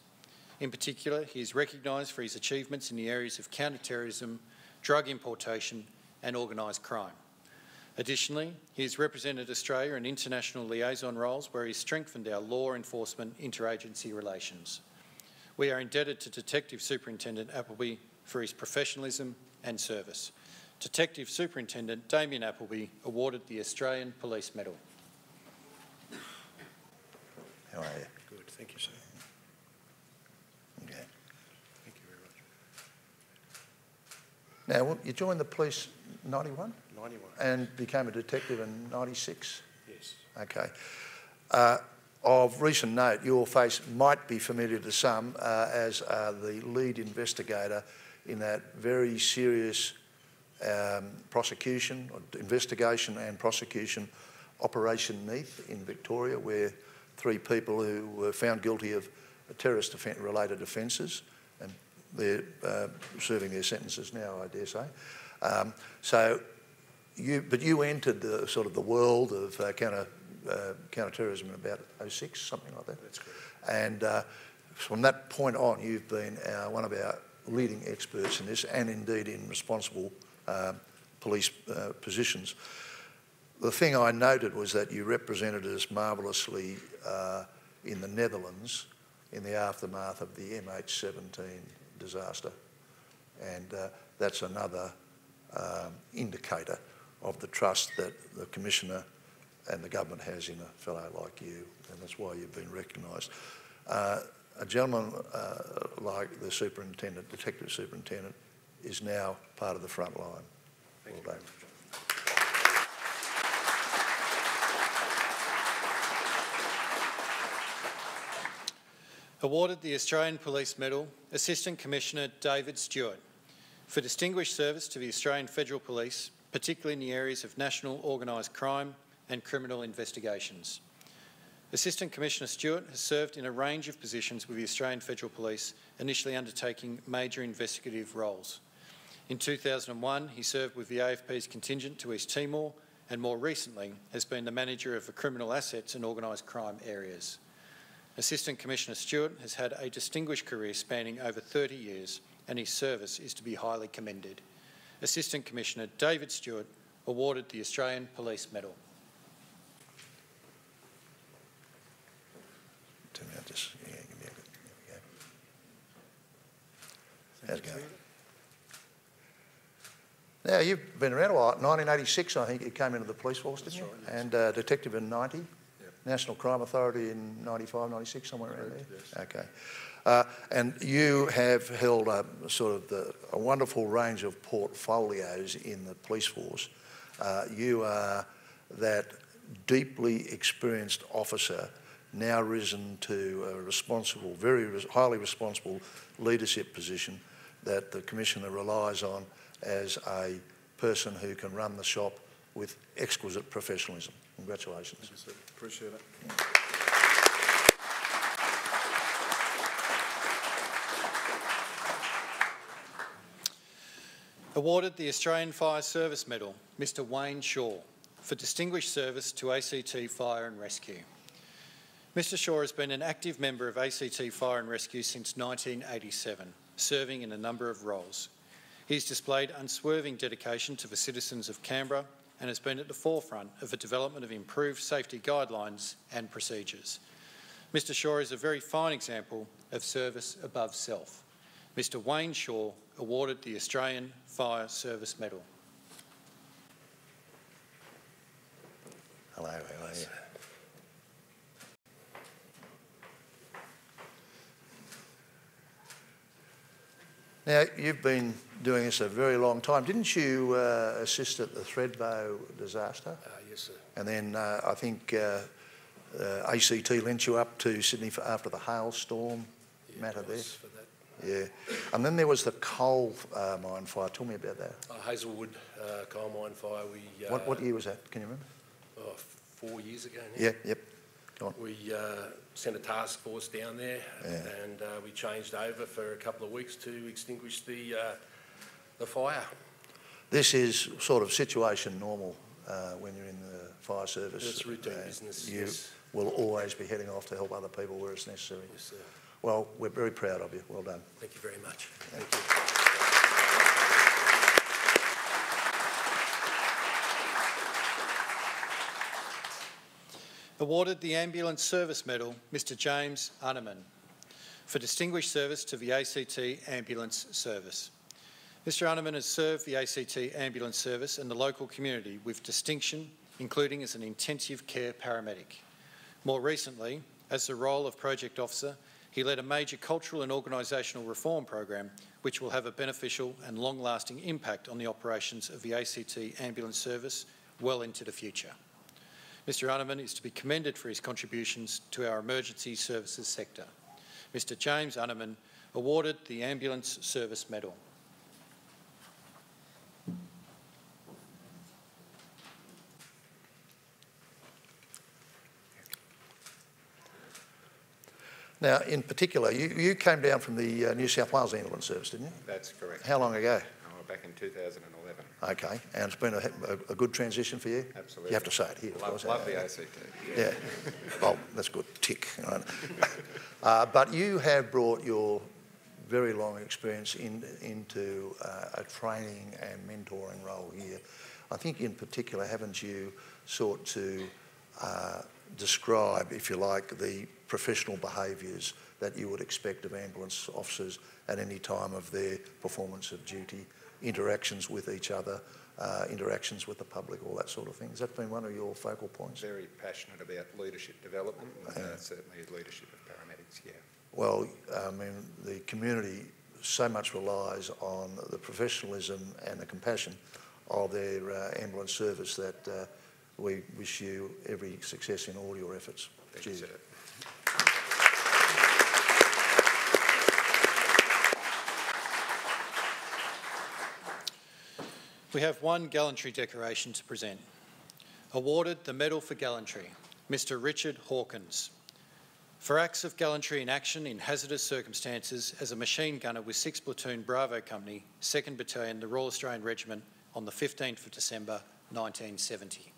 In particular, he is recognised for his achievements in the areas of counter-terrorism, drug importation and organised crime. Additionally, he has represented Australia in international liaison roles where he has strengthened our law enforcement interagency relations. We are indebted to Detective Superintendent Appleby for his professionalism and service. Detective Superintendent Damien Appleby awarded the Australian Police Medal. How are you? Good, thank you, sir. Okay. Thank you very much. Now, you joined the police 91? 91. And became a detective in 96? Yes. Okay. Of recent note, your face might be familiar to some as the lead investigator in that very serious investigation and prosecution Operation Neath in Victoria, where 3 people who were found guilty of terrorist-related offences, and they're serving their sentences now, I dare say. But you entered the sort of the world of counter-terrorism in about 06, something like that. That's correct. And from that point on, you've been one of our leading experts in this, and indeed in responsible police positions. The thing I noted was that you represented us marvellously in the Netherlands in the aftermath of the MH17 disaster. And that's another indicator of the trust that the Commissioner and the government has in a fellow like you, and that's why you've been recognised. A gentleman like the Superintendent, Detective Superintendent, is now part of the front line. Well done. Awarded the Australian Police Medal, Assistant Commissioner David Stewart, for distinguished service to the Australian Federal Police, particularly in the areas of national organised crime and criminal investigations. Assistant Commissioner Stewart has served in a range of positions with the Australian Federal Police, initially undertaking major investigative roles. In 2001, he served with the AFP's contingent to East Timor, and more recently has been the manager of the criminal assets and organised crime areas. Assistant Commissioner Stewart has had a distinguished career spanning over 30 years, and his service is to be highly commended. Assistant Commissioner David Stewart awarded the Australian Police Medal. Give me a bit. There we go. How's it going? Now, you've been around a while. 1986, I think, you came into the police force, didn't you? Right, yes. And detective in 90. National Crime Authority in 95, 96, somewhere around there? Yes. Okay. And you have held a wonderful range of portfolios in the police force. You are that deeply experienced officer now risen to a responsible, highly responsible leadership position that the Commissioner relies on as a person who can run the shop with exquisite professionalism. Congratulations. Thank you, sir. Appreciate it. Awarded the Australian Fire Service Medal, Mr Wayne Shaw, for distinguished service to ACT Fire and Rescue. Mr Shaw has been an active member of ACT Fire and Rescue since 1987, serving in a number of roles. He's displayed unswerving dedication to the citizens of Canberra and has been at the forefront of the development of improved safety guidelines and procedures. Mr Shaw is a very fine example of service above self. Mr Wayne Shaw awarded the Australian Fire Service Medal. Hello, how are you? Now, you've been doing this a very long time. Didn't you assist at the Thredbo disaster? Yes, sir. And then I think ACT lent you up to Sydney after the hailstorm matter there? For that. Yeah. And then there was the coal mine fire. Tell me about that. Hazelwood coal mine fire. What year was that? Can you remember? 4 years ago now. Yeah, yep. Go on. We sent a task force down there, and we changed over for a couple of weeks to extinguish the fire. This is sort of situation normal when you're in the fire service. It's routine business. You yes. will always be heading off to help other people where it's necessary. Yes, sir. Well, we're very proud of you. Well done. Thank you very much. Thank you. Awarded the Ambulance Service Medal, Mr James Arneman, for distinguished service to the ACT Ambulance Service. Mr Arneman has served the ACT Ambulance Service and the local community with distinction, including as an intensive care paramedic. More recently, as the role of Project Officer, He led a major cultural and organisational reform program which will have a beneficial and long-lasting impact on the operations of the ACT Ambulance Service well into the future. Mr Unerman is to be commended for his contributions to our emergency services sector. Mr James Unerman awarded the Ambulance Service Medal. Now, in particular, you came down from the New South Wales Ambulance Service, didn't you? That's correct. How long ago? Oh, back in 2011. Okay, and it's been a good transition for you? Absolutely. You have to say it here, of course. Love the ACT. Yeah. Well, that's good. Tick. But you have brought your very long experience into a training and mentoring role here. I think in particular, haven't you sought to describe, if you like, the professional behaviours that you would expect of ambulance officers at any time of their performance of duty, interactions with each other, interactions with the public, all that sort of thing. Has that been one of your focal points? Very passionate about leadership development, and certainly leadership of paramedics, yeah. Well, I mean, the community so much relies on the professionalism and the compassion of their ambulance service that we wish you every success in all your efforts. Thank you, sir. We have one gallantry decoration to present. Awarded the Medal for Gallantry, Mr Richard Hawkins. For acts of gallantry in action in hazardous circumstances as a machine gunner with 6th Platoon Bravo Company, 2nd Battalion, the Royal Australian Regiment on the 15th of December 1970.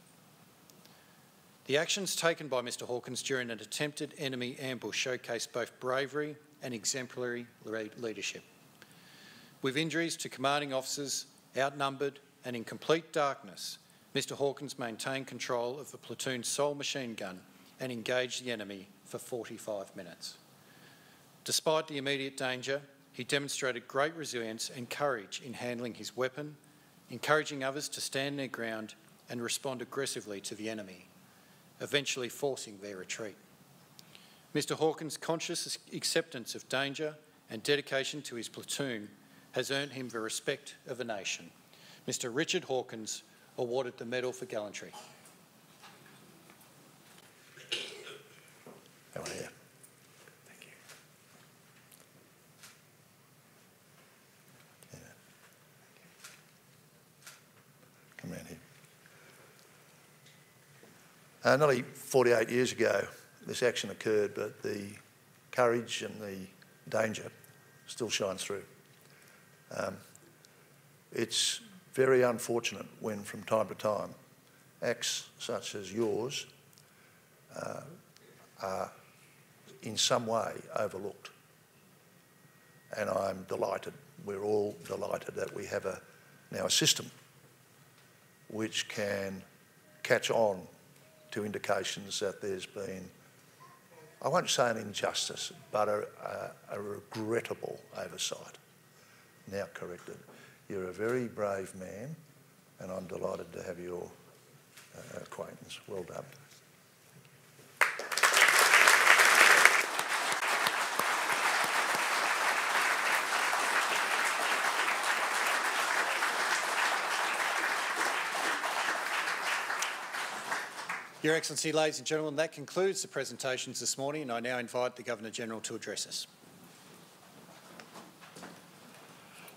The actions taken by Mr Hawkins during an attempted enemy ambush showcased both bravery and exemplary leadership. With injuries to commanding officers, outnumbered and in complete darkness, Mr Hawkins maintained control of the platoon's sole machine gun and engaged the enemy for 45 minutes. Despite the immediate danger, he demonstrated great resilience and courage in handling his weapon, encouraging others to stand their ground and respond aggressively to the enemy, eventually forcing their retreat. Mr Hawkins' conscious acceptance of danger and dedication to his platoon has earned him the respect of the nation. Mr Richard Hawkins awarded the Medal for Gallantry. How are you? Thank you. Yeah. Come around here. Nearly 48 years ago, this action occurred, but the courage and the danger still shines through. It's very unfortunate when, from time to time, acts such as yours are in some way overlooked. And I'm delighted, we're all delighted that we have now a system which can catch on to indications that there's been, I won't say an injustice, but a regrettable oversight, now corrected. You're a very brave man, and I'm delighted to have your acquaintance. Well done. Your Excellency, ladies and gentlemen, that concludes the presentations this morning, and I now invite the Governor-General to address us.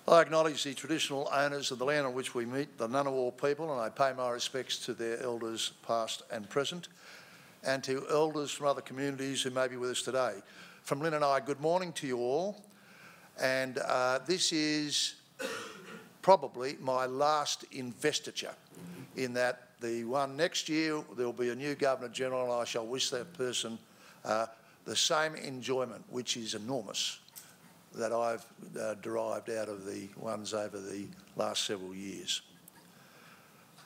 I acknowledge the traditional owners of the land on which we meet, the Ngunnawal people, and I pay my respects to their elders past and present, and to elders from other communities who may be with us today. From Lynn and I, good morning to you all, and this is probably my last investiture, in that the one next year there will be a new Governor-General, and I shall wish that person the same enjoyment, which is enormous, that I've derived out of the ones over the last several years.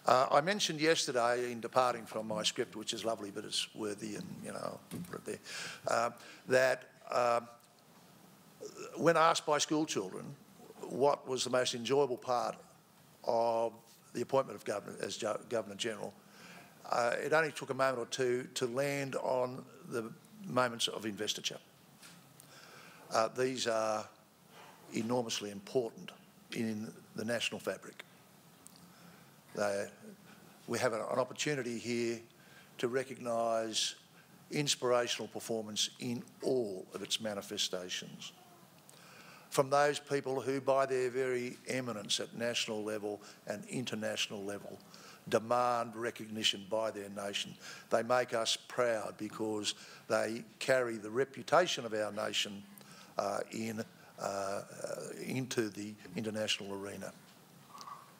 I mentioned yesterday, in departing from my script, which is lovely but it's worthy and, you know, I'll put it there, that when asked by school children what was the most enjoyable part of the appointment of Governor as Governor-General, it only took a moment or two to land on the moments of investiture. these are enormously important in the national fabric. We have an opportunity here to recognise inspirational performance in all of its manifestations. From those people who, by their very eminence at national level and international level, demand recognition by their nation. They make us proud because they carry the reputation of our nation into the international arena.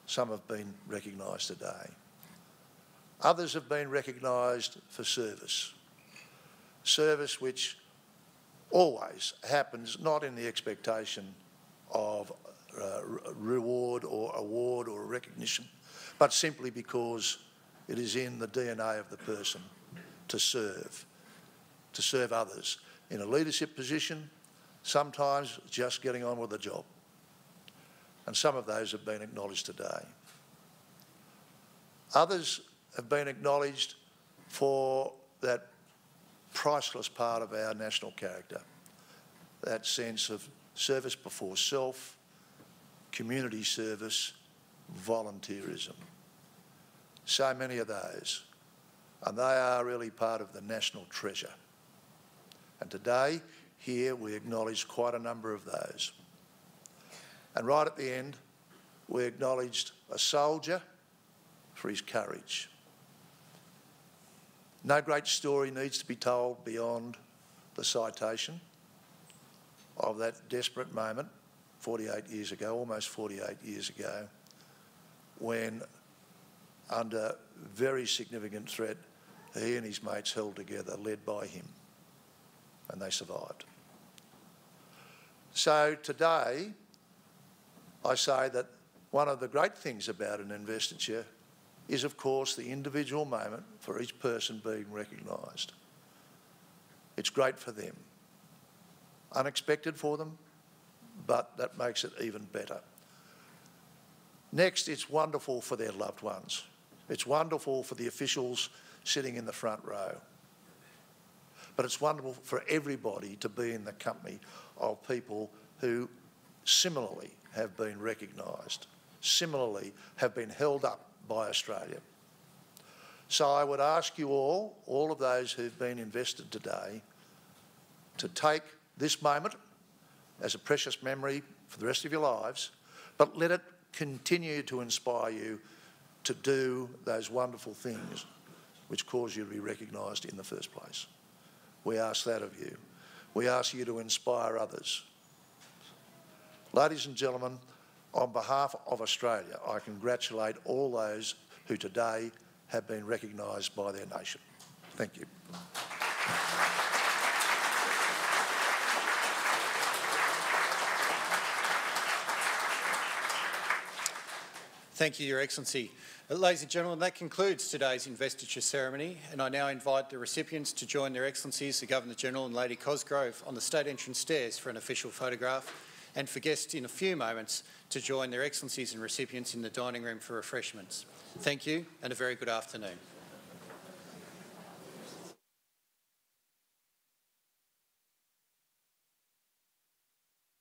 Some have been recognised today. Others have been recognised for service. Service which always happens not in the expectation of reward or award or recognition, but simply because it is in the DNA of the person to serve others in a leadership position, sometimes just getting on with the job. And some of those have been acknowledged today. Others have been acknowledged for that priceless part of our national character, that sense of service before self, community service, volunteerism. So many of those, and they are really part of the national treasure. And today, here, we acknowledge quite a number of those. And right at the end, we acknowledged a soldier for his courage. No great story needs to be told beyond the citation of that desperate moment 48 years ago, almost 48 years ago, when under very significant threat, he and his mates held together, led by him, and they survived. So today, I say that one of the great things about an investiture is, of course, the individual moment for each person being recognised. It's great for them. Unexpected for them, but that makes it even better. Next, it's wonderful for their loved ones. It's wonderful for the officials sitting in the front row. But it's wonderful for everybody to be in the company of people who similarly have been recognised, similarly have been held up by Australia. So I would ask you all of those who've been invested today, to take this moment as a precious memory for the rest of your lives, but let it continue to inspire you to do those wonderful things which cause you to be recognised in the first place. We ask that of you. We ask you to inspire others. Ladies and gentlemen, on behalf of Australia, I congratulate all those who today have been recognised by their nation. Thank you. Thank you, Your Excellency. Ladies and gentlemen, that concludes today's investiture ceremony, and I now invite the recipients to join Their Excellencies, the Governor-General and Lady Cosgrove, on the state entrance stairs for an official photograph, and for guests in a few moments to join Their Excellencies and recipients in the dining room for refreshments. Thank you, and a very good afternoon.